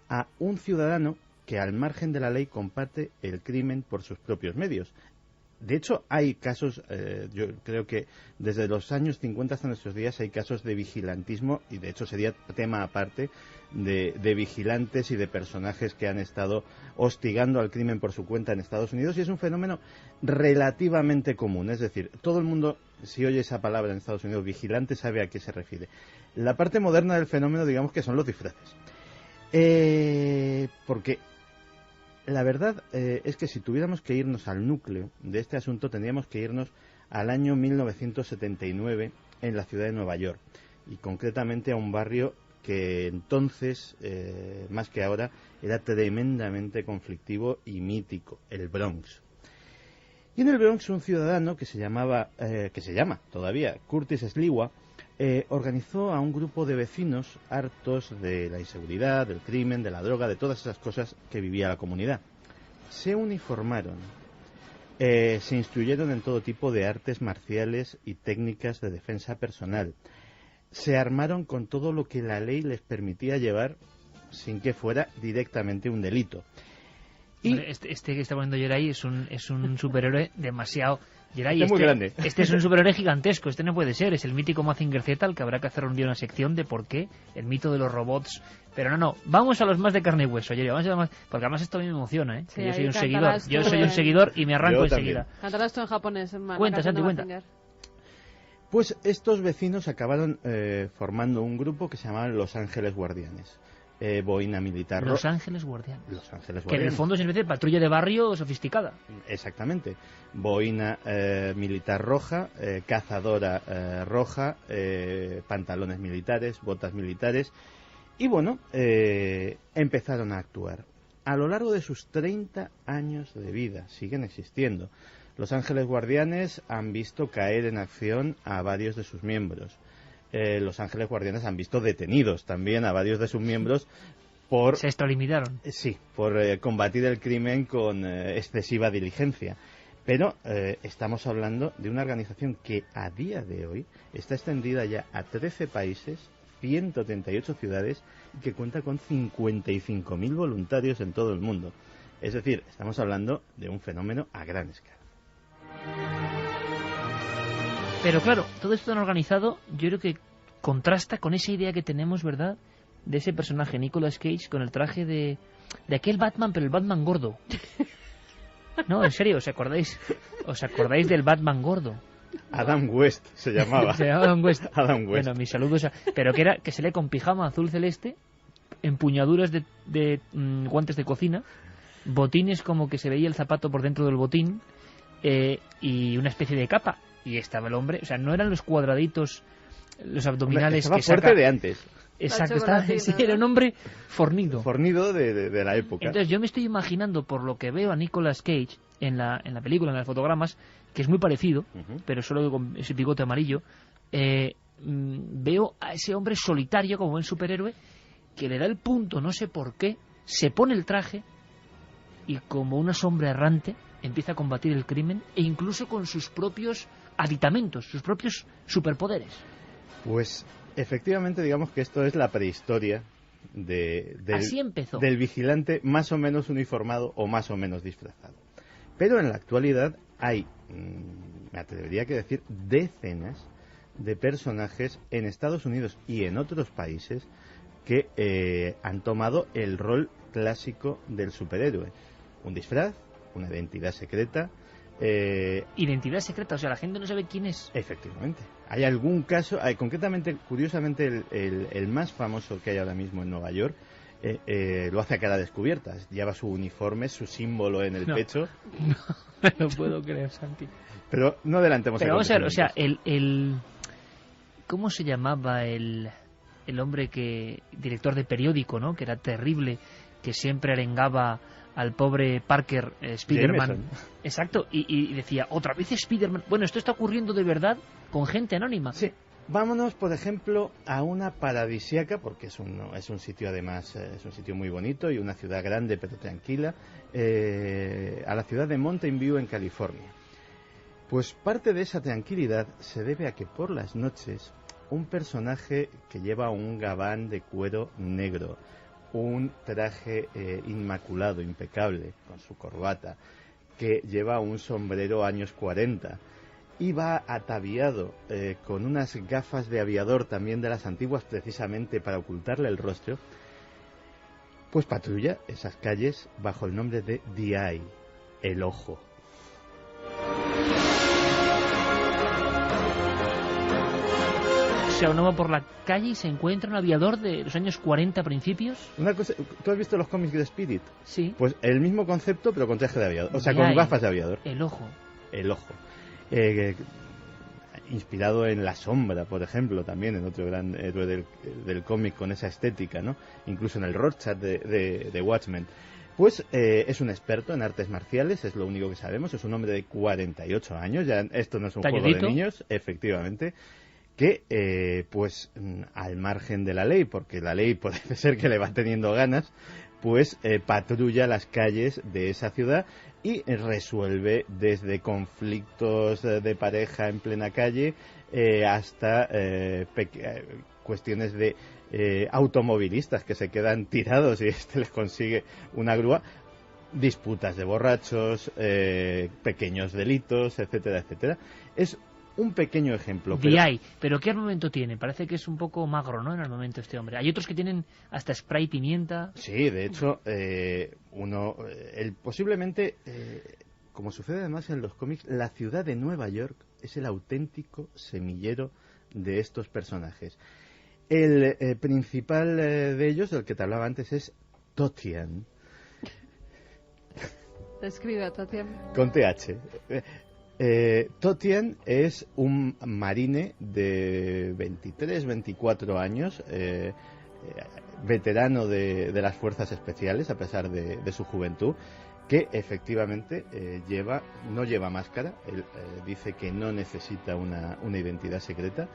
a un ciudadano que al margen de la ley comparte el crimen por sus propios medios. De hecho, hay casos, yo creo que desde los años 50 hasta nuestros días hay casos de vigilantismo, y de hecho sería tema aparte, de vigilantes y de personajes que han estado hostigando al crimen por su cuenta en Estados Unidos, y es un fenómeno relativamente común. Es decir, todo el mundo, si oye esa palabra en Estados Unidos, vigilante, sabe a qué se refiere. La parte moderna del fenómeno, digamos que son los disfraces. Porque la verdad es que si tuviéramos que irnos al núcleo de este asunto, tendríamos que irnos al año 1979 en la ciudad de Nueva York, y concretamente a un barrio que entonces, más que ahora, era tremendamente conflictivo y mítico, el Bronx. Y en el Bronx un ciudadano que se llama todavía Curtis Sliwa, organizó a un grupo de vecinos hartos de la inseguridad, del crimen, de la droga, de todas esas cosas que vivía la comunidad. Se uniformaron, se instruyeron en todo tipo de artes marciales y técnicas de defensa personal. Se armaron con todo lo que la ley les permitía llevar sin que fuera directamente un delito. Y este que está poniendo Yeray es un superhéroe demasiado... Yeray, es muy grande. Este es un superhéroe gigantesco, este no puede ser, es el mítico Mazinger Z, al que habrá que hacer un día una sección de por qué, el mito de los robots. Pero no, vamos a los más de carne y hueso, Yeray, vamos a los más, porque además esto a mí me emociona, ¿eh? Sí, yo soy un seguidor y me arranco enseguida. Cantarás tú en japonés, hermano. Cuenta, Santi, cuenta. Pues estos vecinos acabaron formando un grupo que se llamaban Los Ángeles Guardianes. Boina militar roja. Los Ángeles Guardianes. Los Ángeles Guardianes. Que en el fondo es una especie de patrulla de barrio sofisticada. Exactamente. Boina militar roja, cazadora roja, pantalones militares, botas militares. Y bueno, empezaron a actuar. A lo largo de sus 30 años de vida, siguen existiendo. Los Ángeles Guardianes han visto caer en acción a varios de sus miembros. Los Ángeles Guardianes han visto detenidos también a varios de sus miembros por... Se extralimitaron. Sí, por combatir el crimen con excesiva diligencia. Pero estamos hablando de una organización que a día de hoy está extendida ya a 13 países, 138 ciudades, y que cuenta con 55.000 voluntarios en todo el mundo. Es decir, estamos hablando de un fenómeno a gran escala. Pero claro, todo esto tan organizado, yo creo que contrasta con esa idea que tenemos, ¿verdad?, de ese personaje, Nicolas Cage, con el traje de aquel Batman, pero el Batman gordo. No, en serio, ¿os acordáis del Batman gordo? Adam West se llamaba. Se llamaba Adam West. Adam West. Bueno, mis saludos. Pero que se lee con pijama azul celeste, empuñaduras de guantes de cocina, botines como que se veía el zapato por dentro del botín, y una especie de capa. Y estaba el hombre, o sea, no eran los cuadraditos, los abdominales estaba que saca... fuerte de antes. Exacto, sí, era un hombre fornido. Fornido de la época. Entonces yo me estoy imaginando, por lo que veo a Nicolas Cage en la película, en los fotogramas, que es muy parecido, pero solo con ese bigote amarillo, veo a ese hombre solitario como buen superhéroe, que le da el punto, no sé por qué, se pone el traje y como una sombra errante empieza a combatir el crimen, e incluso con sus propios aditamentos, sus propios superpoderes. Pues efectivamente, digamos que esto es la prehistoria del vigilante más o menos uniformado o más o menos disfrazado. Pero en la actualidad hay, me atrevería a decir, decenas de personajes en Estados Unidos y en otros países que han tomado el rol clásico del superhéroe. Un disfraz, una identidad secreta. Identidad secreta, o sea, la gente no sabe quién es. Efectivamente. Hay algún caso, concretamente, curiosamente, el más famoso que hay ahora mismo en Nueva York, lo hace a cara descubierta. Lleva su uniforme, su símbolo en el pecho. No me lo puedo creer, Santi. Pero no adelantemos. Pero vamos a ver, o sea, ¿cómo se llamaba el hombre director de periódico, ¿no?, que era terrible, que siempre arengaba al pobre Parker, Spiderman? Exacto, y decía, otra vez Spiderman. Bueno, esto está ocurriendo de verdad con gente anónima. Sí. Vámonos, por ejemplo, a una paradisíaca, porque es un sitio, además, es un sitio muy bonito y una ciudad grande pero tranquila, a la ciudad de Mountain View, en California. Pues parte de esa tranquilidad se debe a que por las noches un personaje que lleva un gabán de cuero negro, un traje inmaculado, impecable, con su corbata, que lleva un sombrero años 40 y va ataviado con unas gafas de aviador también de las antiguas, precisamente para ocultarle el rostro, pues patrulla esas calles bajo el nombre de The Eye, el ojo. O sea, uno va por la calle y se encuentra un aviador de los años 40 principios. Una cosa, ¿tú has visto los cómics de Spirit? Sí. Pues el mismo concepto, pero con traje de aviador, o sea, con gafas de aviador. El ojo. El ojo. Inspirado en La Sombra, por ejemplo, también en otro gran héroe del cómic con esa estética, ¿no? Incluso en el Rorschach de Watchmen. Pues es un experto en artes marciales, es lo único que sabemos, es un hombre de 48 años, ya esto no es un juego de niños, efectivamente, que pues al margen de la ley, porque la ley parece ser que le va teniendo ganas, pues patrulla las calles de esa ciudad y resuelve desde conflictos de pareja en plena calle hasta cuestiones de automovilistas que se quedan tirados y les consigue una grúa, disputas de borrachos, pequeños delitos, etcétera, etcétera. Es un pequeño ejemplo. Pero ¿qué armamento tiene? Parece que es un poco magro, ¿no?, en armamento este hombre. Hay otros que tienen hasta spray pimienta. Sí, de hecho, posiblemente, como sucede además en los cómics, la ciudad de Nueva York es el auténtico semillero de estos personajes. El principal de ellos, del que te hablaba antes, es Totian. Describe a Totian. Con TH. Totian es un marine de 23, 24 años, veterano de las fuerzas especiales, a pesar de su juventud, que efectivamente no lleva máscara. Él dice que no necesita una identidad secreta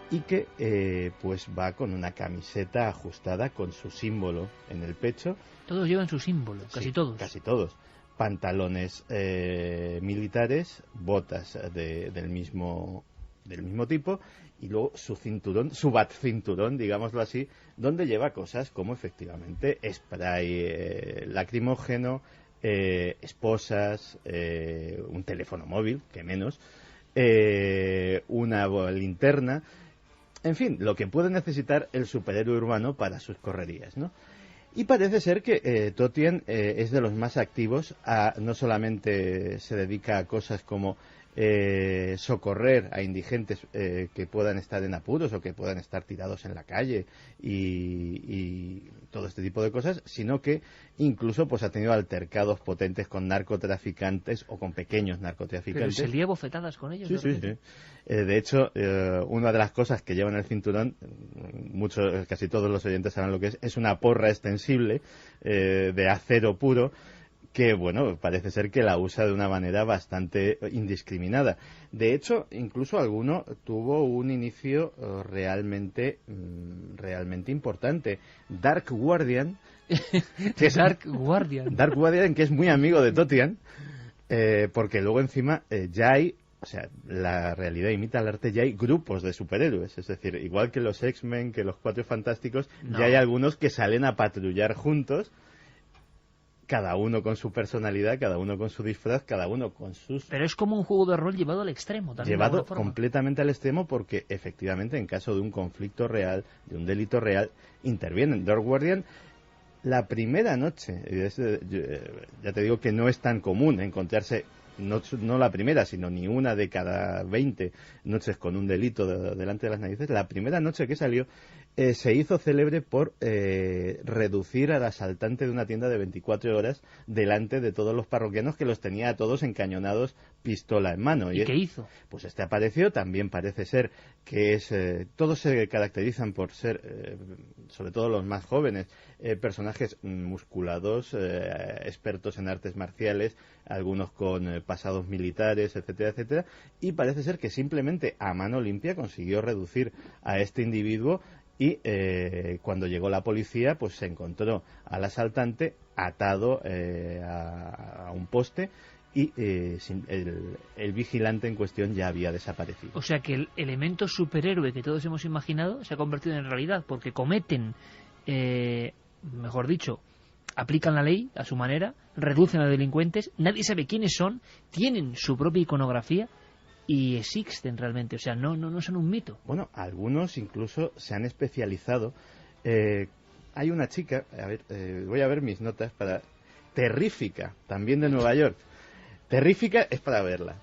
y que pues va con una camiseta ajustada con su símbolo en el pecho. Todos llevan su símbolo, casi todos. Casi todos. Pantalones militares, botas del mismo tipo, y luego su cinturón, su batcinturón, digámoslo así, donde lleva cosas como efectivamente spray lacrimógeno, esposas, un teléfono móvil, que menos, una linterna, en fin, lo que puede necesitar el superhéroe urbano para sus correrías, ¿no? Y parece ser que Totian es de los más activos. No solamente se dedica a cosas como socorrer a indigentes que puedan estar en apuros o que puedan estar tirados en la calle y todo este tipo de cosas, sino que incluso pues ha tenido altercados potentes con narcotraficantes o con pequeños narcotraficantes. ¿Pero se lía bofetadas con ellos? Sí. De hecho, una de las cosas que lleva en el cinturón, casi todos los oyentes saben lo que es una porra extensible de acero puro, que, bueno, parece ser que la usa de una manera bastante indiscriminada. De hecho, incluso alguno tuvo un inicio realmente importante. Dark Guardian, que es Dark Guardian, que es muy amigo de Totian, porque luego encima ya hay, o sea, la realidad imita el arte, ya hay grupos de superhéroes, es decir, igual que los X-Men, que los Cuatro Fantásticos, ya hay algunos que salen a patrullar juntos, cada uno con su personalidad, cada uno con su disfraz, cada uno con sus... Pero es como un juego de rol llevado al extremo también. Llevado completamente al extremo, porque efectivamente en caso de un conflicto real, de un delito real, intervienen. Dark Guardian, la primera noche, ya te digo que no es tan común encontrarse, no la primera, sino ni una de cada 20 noches con un delito delante de las narices. La primera noche que salió se hizo célebre por reducir al asaltante de una tienda de 24 horas delante de todos los parroquianos, que los tenía a todos encañonados, pistola en mano. ¿Y qué hizo? Pues apareció, también parece ser que todos se caracterizan por ser, sobre todo los más jóvenes, personajes musculados, expertos en artes marciales, algunos con pasados militares, etcétera, etcétera, y parece ser que simplemente a mano limpia consiguió reducir a este individuo. Y cuando llegó la policía, pues se encontró al asaltante atado a un poste y el vigilante en cuestión ya había desaparecido. O sea que el elemento superhéroe que todos hemos imaginado se ha convertido en realidad, porque cometen, mejor dicho, aplican la ley a su manera, reducen a delincuentes, nadie sabe quiénes son, tienen su propia iconografía y existen realmente, o sea, no son un mito. Bueno, algunos incluso se han especializado. Hay una chica, a ver, voy a ver mis notas para... Terrífica, también de Nueva York. Terrífica es para verla.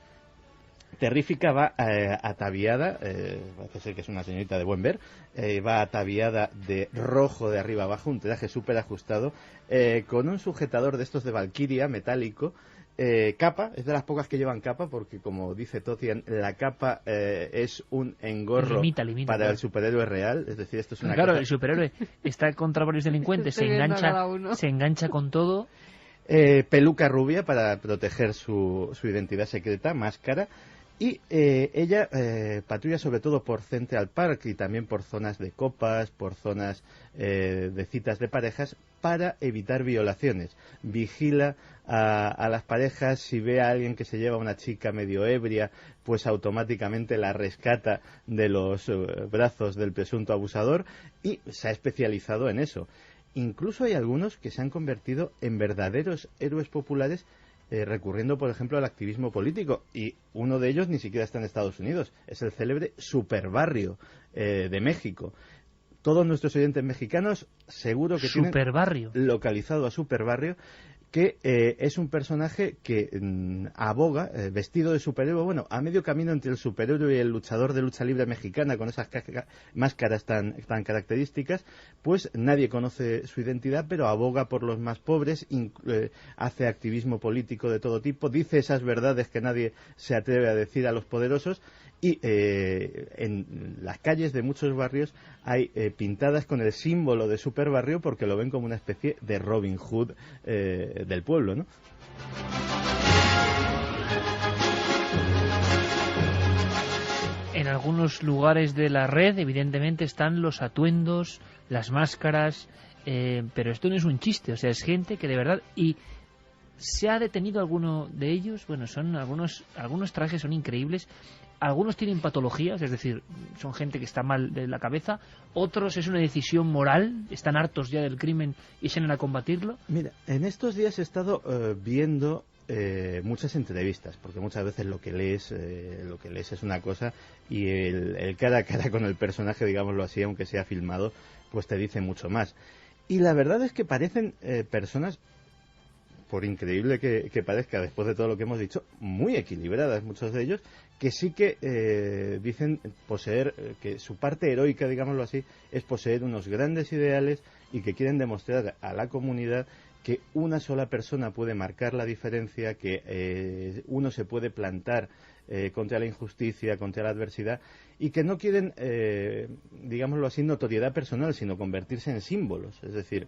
Terrífica va ataviada, parece ser que es una señorita de buen ver, va ataviada de rojo de arriba abajo, un traje súper ajustado, con un sujetador de estos de Valkyria, metálico, capa, es de las pocas que llevan capa, porque como dice Totian, la capa es un engorro limita, para claro. el superhéroe real, es decir, esto es una Claro, cosa... el superhéroe está contra varios delincuentes, se engancha con todo... peluca rubia para proteger su identidad secreta, máscara, y ella patrulla sobre todo por Central Park y también por zonas de copas, por zonas de citas de parejas, para evitar violaciones. Vigila a las parejas, si ve a alguien que se lleva a una chica medio ebria, pues automáticamente la rescata de los brazos del presunto abusador, y se ha especializado en eso. Incluso hay algunos que se han convertido en verdaderos héroes populares, recurriendo, por ejemplo, al activismo político. Y uno de ellos ni siquiera está en Estados Unidos. Es el célebre Superbarrio de México. Todos nuestros oyentes mexicanos seguro que Superbarrio. tienen localizado a Superbarrio, que es un personaje que aboga, vestido de superhéroe, bueno, a medio camino entre el superhéroe y el luchador de lucha libre mexicana, con esas máscaras tan características. Pues nadie conoce su identidad, pero aboga por los más pobres, hace activismo político de todo tipo, dice esas verdades que nadie se atreve a decir a los poderosos, y en las calles de muchos barrios hay pintadas con el símbolo de Superbarrio, porque lo ven como una especie de Robin Hood del pueblo, ¿no? En algunos lugares de la red, evidentemente, están los atuendos, las máscaras, pero esto no es un chiste, o sea, es gente que de verdad... y ¿se ha detenido alguno de ellos? Bueno, son algunos trajes son increíbles. Algunos tienen patologías, es decir, son gente que está mal de la cabeza. Otros es una decisión moral, están hartos ya del crimen y salen a combatirlo. Mira, en estos días he estado viendo muchas entrevistas, porque muchas veces lo que lees es una cosa, y el cara a cara con el personaje, digámoslo así, aunque sea filmado, pues te dice mucho más. Y la verdad es que parecen personas, por increíble que parezca después de todo lo que hemos dicho, muy equilibradas, muchos de ellos, que sí que dicen poseer, que su parte heroica, digámoslo así, es poseer unos grandes ideales, y que quieren demostrar a la comunidad que una sola persona puede marcar la diferencia, que uno se puede plantar contra la injusticia, contra la adversidad, y que no quieren, digámoslo así, notoriedad personal, sino convertirse en símbolos. Es decir,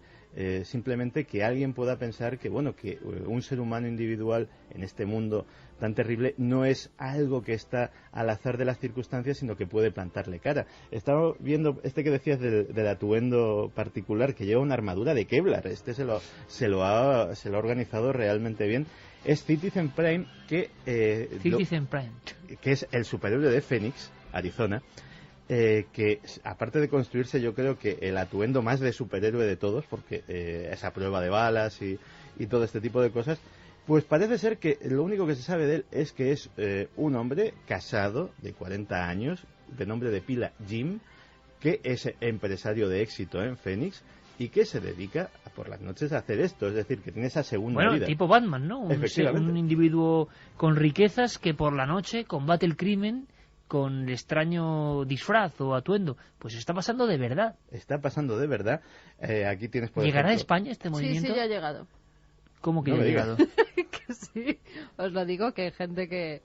simplemente que alguien pueda pensar que, bueno, que un ser humano individual en este mundo tan terrible no es algo que está al azar de las circunstancias, sino que puede plantarle cara. Estaba viendo que decías del atuendo particular, que lleva una armadura de Kevlar. Se lo ha organizado realmente bien. Es Citizen Prime, que es el superhéroe de Phoenix, Arizona, que aparte de construirse, yo creo que el atuendo más de superhéroe de todos, porque esa prueba de balas y todo este tipo de cosas, pues parece ser que lo único que se sabe de él es que es un hombre casado de 40 años, de nombre de pila Jim, que es empresario de éxito en Phoenix, y que se dedica por las noches a hacer esto, es decir, que tiene esa segunda vida. Tipo Batman, ¿no? Un individuo con riquezas que por la noche combate el crimen con extraño disfraz o atuendo. Pues está pasando de verdad. Está pasando de verdad. Aquí tienes, por ¿Llegará ejemplo, a España este movimiento? Sí, ya ha llegado. ¿Cómo que no ya ha llegado? Que sí, os lo digo, que hay gente que...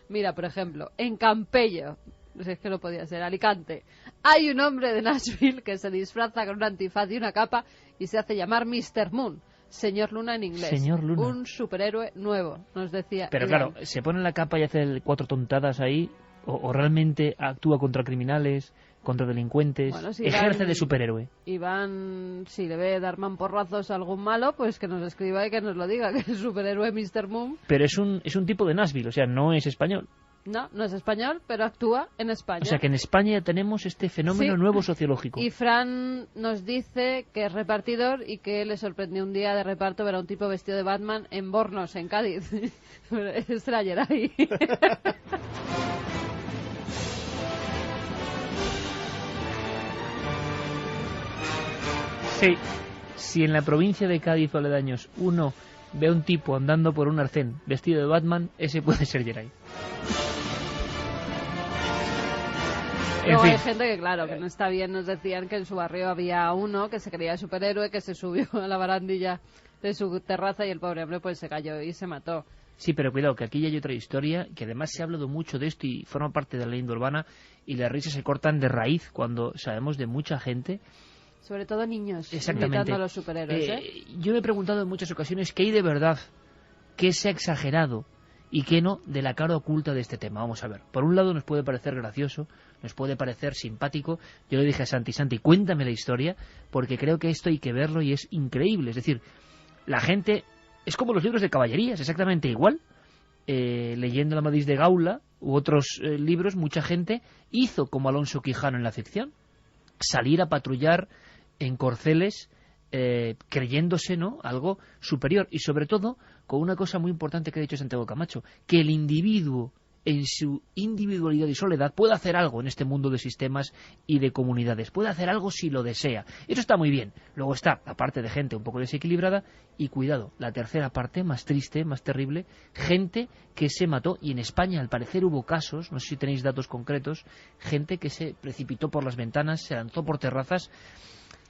Mira, por ejemplo, en Campello, no sé, es que no podía ser, Alicante, hay un hombre de Nashville que se disfraza con un antifaz y una capa y se hace llamar Mr. Moon, Señor Luna en inglés. Señor Luna. Un superhéroe nuevo, nos decía. Pero Iván. claro, se pone la capa y hace 4 tontadas ahí, o realmente actúa contra criminales, contra delincuentes, Bueno, si ejerce Iván, de superhéroe. Iván, si debe dar mamporrazos a algún malo, pues que nos escriba y que nos lo diga, que es el superhéroe Mr. Moon. Pero es un tipo de Nashville, o sea, no es español. No, no es español, pero actúa en España. O sea que en España tenemos este fenómeno nuevo sociológico. Y Fran nos dice que es repartidor y que le sorprendió un día de reparto ver a un tipo vestido de Batman en Bornos, en Cádiz. Es la Geray. Sí, si en la provincia de Cádiz o aledaños uno ve a un tipo andando por un arcén vestido de Batman, ese puede ser Geray. Luego hay gente que, claro, que no está bien. Nos decían que en su barrio había uno que se creía superhéroe, que se subió a la barandilla de su terraza y el pobre hombre pues se cayó y se mató. Sí, pero cuidado, que aquí ya hay otra historia, que además se ha hablado mucho de esto y forma parte de la leyenda urbana, y las risas se cortan de raíz cuando sabemos de mucha gente. Sobre todo niños, exactamente, imitando a los superhéroes. Yo me he preguntado en muchas ocasiones qué hay de verdad, qué se ha exagerado y qué no de la cara oculta de este tema. Vamos a ver. Por un lado nos puede parecer gracioso, nos puede parecer simpático. Yo le dije a Santi, cuéntame la historia, porque creo que esto hay que verlo y es increíble. Es decir, la gente... Es como los libros de caballerías, exactamente igual. Leyendo el Amadís de Gaula u otros libros, mucha gente hizo como Alonso Quijano en la ficción. Salir a patrullar en corceles creyéndose, ¿no?, algo superior. Y sobre todo, con una cosa muy importante que ha dicho Santiago Camacho, que el individuo en su individualidad y soledad puede hacer algo en este mundo de sistemas y de comunidades. Puede hacer algo si lo desea. Eso está muy bien. Luego está la parte de gente un poco desequilibrada y, cuidado, la tercera parte, más triste, más terrible, gente que se mató. Y en España, al parecer, hubo casos, no sé si tenéis datos concretos, gente que se precipitó por las ventanas, se lanzó por terrazas.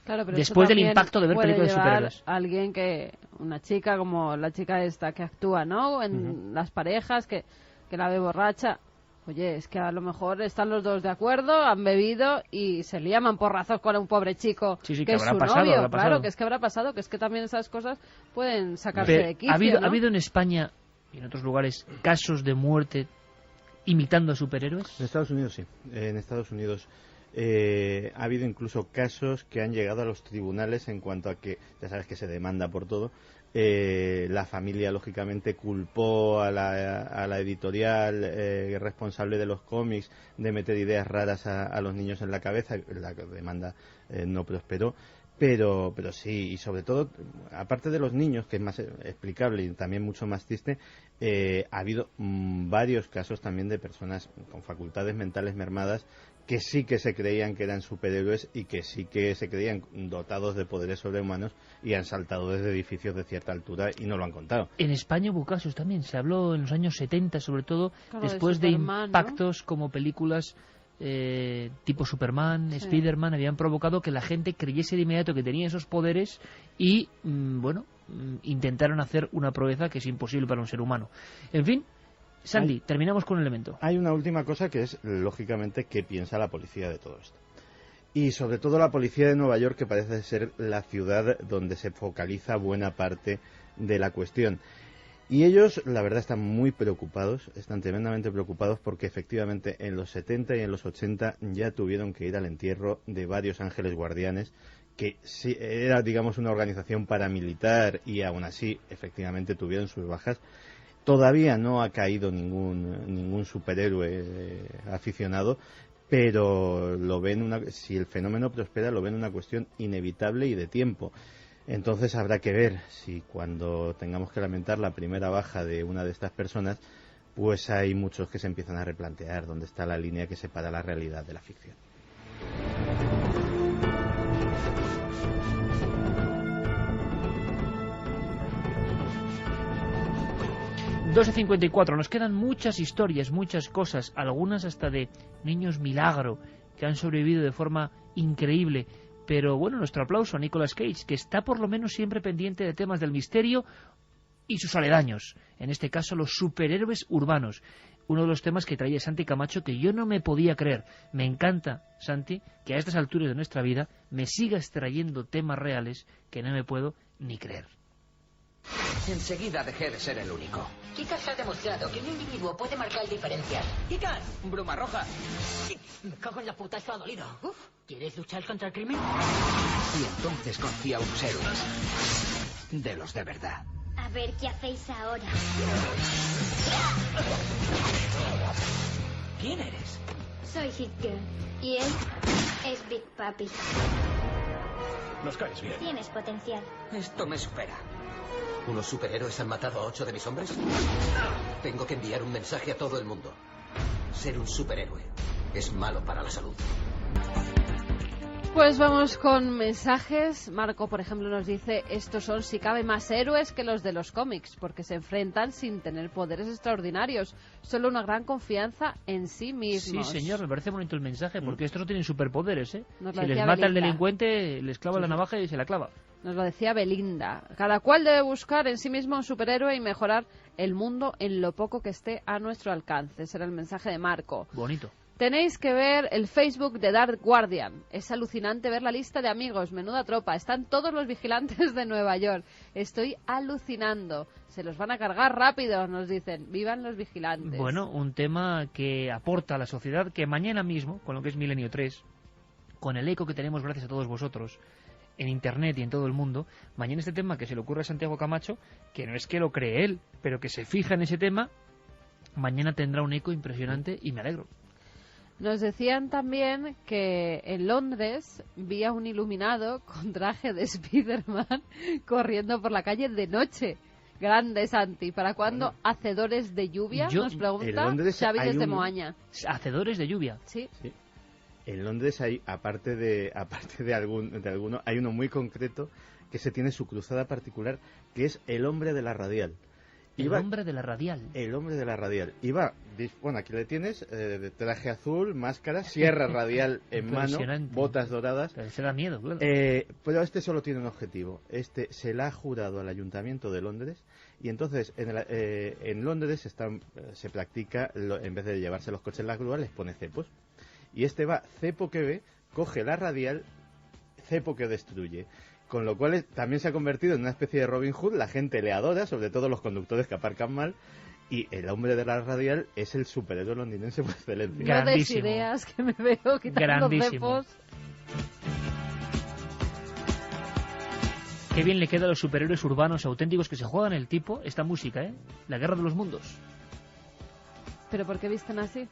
Claro, pero después del impacto de ver películas de superhéroes. Alguien que, una chica como la chica esta que actúa, ¿no?, en las parejas, que la ve borracha. Oye, es que a lo mejor están los dos de acuerdo, han bebido y se lían a porrazos con un pobre chico que es su novio. Claro, que es que habrá pasado, que es que también esas cosas pueden sacarse de quicio, ¿no? ¿Ha habido en España y en otros lugares casos de muerte imitando a superhéroes? En Estados Unidos sí. En Estados Unidos ha habido incluso casos que han llegado a los tribunales en cuanto a que, ya sabes que se demanda por todo. La familia lógicamente culpó a la editorial responsable de los cómics de meter ideas raras a los niños en la cabeza. La demanda no prosperó, pero sí, y sobre todo, aparte de los niños, que es más explicable y también mucho más triste, ha habido varios casos también de personas con facultades mentales mermadas que sí que se creían que eran superhéroes y que sí que se creían dotados de poderes sobrehumanos y han saltado desde edificios de cierta altura y no lo han contado. En España hubo casos también, se habló en los años 70 sobre todo, claro, después de impactos, ¿no?, como películas tipo Superman, sí, Spiderman, habían provocado que la gente creyese de inmediato que tenía esos poderes y, intentaron hacer una proeza que es imposible para un ser humano. En fin, Sandy, terminamos con un elemento. Hay una última cosa que es, lógicamente, qué piensa la policía de todo esto. Y sobre todo la policía de Nueva York, que parece ser la ciudad donde se focaliza buena parte de la cuestión. Y ellos, la verdad, están muy preocupados, están tremendamente preocupados porque efectivamente en los 70 y en los 80 ya tuvieron que ir al entierro de varios ángeles guardianes, que sí, era, digamos, una organización paramilitar y aún así, efectivamente, tuvieron sus bajas. Todavía no ha caído ningún superhéroe aficionado, pero lo ven si el fenómeno prospera, lo ven una cuestión inevitable y de tiempo. Entonces habrá que ver si cuando tengamos que lamentar la primera baja de una de estas personas, pues hay muchos que se empiezan a replantear dónde está la línea que separa la realidad de la ficción. 12:54, nos quedan muchas historias, muchas cosas, algunas hasta de niños milagro que han sobrevivido de forma increíble. Pero bueno, nuestro aplauso a Nicolas Cage, que está por lo menos siempre pendiente de temas del misterio y sus aledaños, en este caso los superhéroes urbanos. Uno de los temas que traía Santi Camacho que yo no me podía creer. Me encanta, Santi, que a estas alturas de nuestra vida me sigas trayendo temas reales que no me puedo ni creer. Enseguida dejé de ser el único. Kikas ha demostrado que un individuo puede marcar diferencias. ¡Kikas! ¡Bruma roja! Me cago en la puta, esto ha dolido. ¿Quieres luchar contra el crimen? Y entonces conocí a unos héroes. De los de verdad. A ver qué hacéis ahora. ¿Quién eres? Soy Hit Girl. Y él es Big Papi. Nos caes bien. Tienes potencial. Esto me supera. ¿Unos superhéroes han matado a 8 de mis hombres? Tengo que enviar un mensaje a todo el mundo. Ser un superhéroe es malo para la salud. Pues vamos con mensajes. Marco, por ejemplo, nos dice: estos son, si cabe, más héroes que los de los cómics, porque se enfrentan sin tener poderes extraordinarios, solo una gran confianza en sí mismos. Sí, señor, me parece bonito el mensaje, porque estos no tienen superpoderes, ¿eh? Nos lo Si les decía mata el Belinda. delincuente, les clava la navaja y se la clava. Nos lo decía Belinda. Cada cual debe buscar en sí mismo un superhéroe y mejorar el mundo en lo poco que esté a nuestro alcance. Será el mensaje de Marco. Bonito. Tenéis que ver el Facebook de Dark Guardian. Es alucinante ver la lista de amigos. Menuda tropa. Están todos los vigilantes de Nueva York. Estoy alucinando. Se los van a cargar rápido, nos dicen. Vivan los vigilantes. Bueno, un tema que aporta a la sociedad, que mañana mismo, con lo que es Milenio 3, con el eco que tenemos gracias a todos vosotros, en Internet y en todo el mundo, mañana este tema que se le ocurre a Santiago Camacho, que no es que lo cree él, pero que se fija en ese tema, mañana tendrá un eco impresionante y me alegro. Nos decían también que en Londres vi a un iluminado con traje de Spiderman corriendo por la calle de noche. Grande, Santi. ¿Para cuándo hacedores de lluvia? Nos pregunta Xavi desde Moaña. ¿Hacedores de lluvia? Sí. En Londres hay, aparte de alguno, hay uno muy concreto que se tiene su cruzada particular, que es el hombre de la radial. El hombre de la radial. El hombre de la radial. Iba, bueno, aquí le tienes, de traje azul, máscara, sierra radial en mano, botas doradas. Pero se da miedo, claro. Pero este solo tiene un objetivo. Este se la ha jurado al Ayuntamiento de Londres y entonces en Londres se practica, en vez de llevarse los coches en las grúas, les pone cepos. Y este va cepo que ve, coge la radial, cepo que destruye. Con lo cual también se ha convertido en una especie de Robin Hood. La gente le adora, sobre todo los conductores que aparcan mal. Y el hombre de la radial es el superhéroe londinense por excelencia. No des ideas, que me veo quitando cepos. Qué bien le queda a los superhéroes urbanos auténticos que se juegan el tipo esta música, ¿eh? La guerra de los mundos. ¿Pero por qué visten así?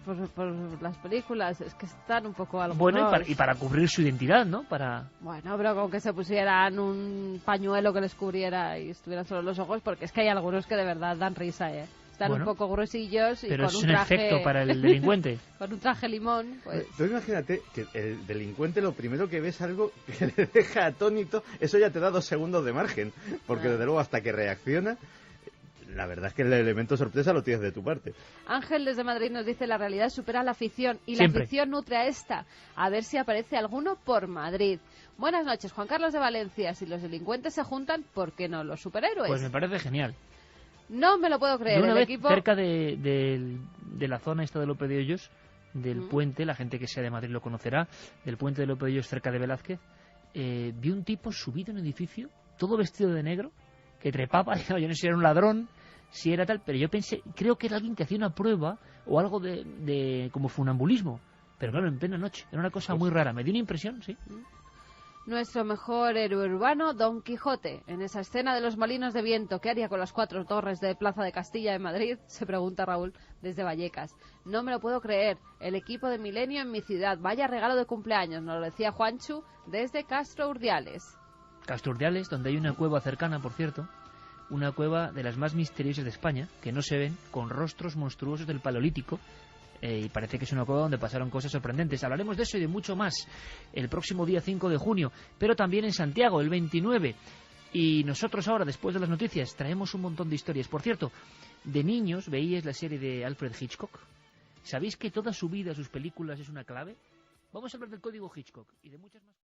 Por las películas, es que están un poco algunos... Bueno, y para cubrir su identidad, ¿no? Bueno, pero con que se pusieran un pañuelo que les cubriera y estuvieran solo los ojos, porque es que hay algunos que de verdad dan risa, ¿eh? Están un poco gruesillos y pero con es un traje... efecto para el delincuente. Con un traje limón, pues... Tú imagínate que el delincuente lo primero que ve es algo que le deja atónito, eso ya te da 2 segundos de margen, porque desde luego hasta que reacciona... La verdad es que el elemento sorpresa lo tienes de tu parte. Ángel desde Madrid nos dice: la realidad supera la ficción y Siempre. la ficción nutre a esta. A ver si aparece alguno por Madrid. Buenas noches, Juan Carlos de Valencia. Si los delincuentes se juntan, ¿por qué no los superhéroes? Pues me parece genial. No me lo puedo creer. Yo una el vez equipo... cerca de la zona esta de Lope de Hoyos, del puente, la gente que sea de Madrid lo conocerá, del puente de Lope de Hoyos cerca de Velázquez, vi un tipo subido en un edificio, todo vestido de negro, que trepaba. Yo no sé si era un ladrón, si era tal, pero yo pensé, creo que era alguien que hacía una prueba o algo de como funambulismo, pero claro, en plena noche, era una cosa muy rara, me dio una impresión, sí. Nuestro mejor héroe urbano, Don Quijote. En esa escena de los molinos de viento, ¿qué haría con las 4 torres de Plaza de Castilla en Madrid? Se pregunta Raúl desde Vallecas. No me lo puedo creer, el equipo de Milenio en mi ciudad, vaya regalo de cumpleaños, nos lo decía Juanchu desde Castro Urdiales. Castro Urdiales, donde hay una cueva cercana, por cierto, una cueva de las más misteriosas de España, que no se ven, con rostros monstruosos del Paleolítico, y parece que es una cueva donde pasaron cosas sorprendentes. Hablaremos de eso y de mucho más el próximo día 5 de junio, pero también en Santiago, el 29. Y nosotros ahora, después de las noticias, traemos un montón de historias. Por cierto, de niños, ¿veíais la serie de Alfred Hitchcock? ¿Sabéis que toda su vida, sus películas, es una clave? Vamos a hablar del código Hitchcock y de muchas más...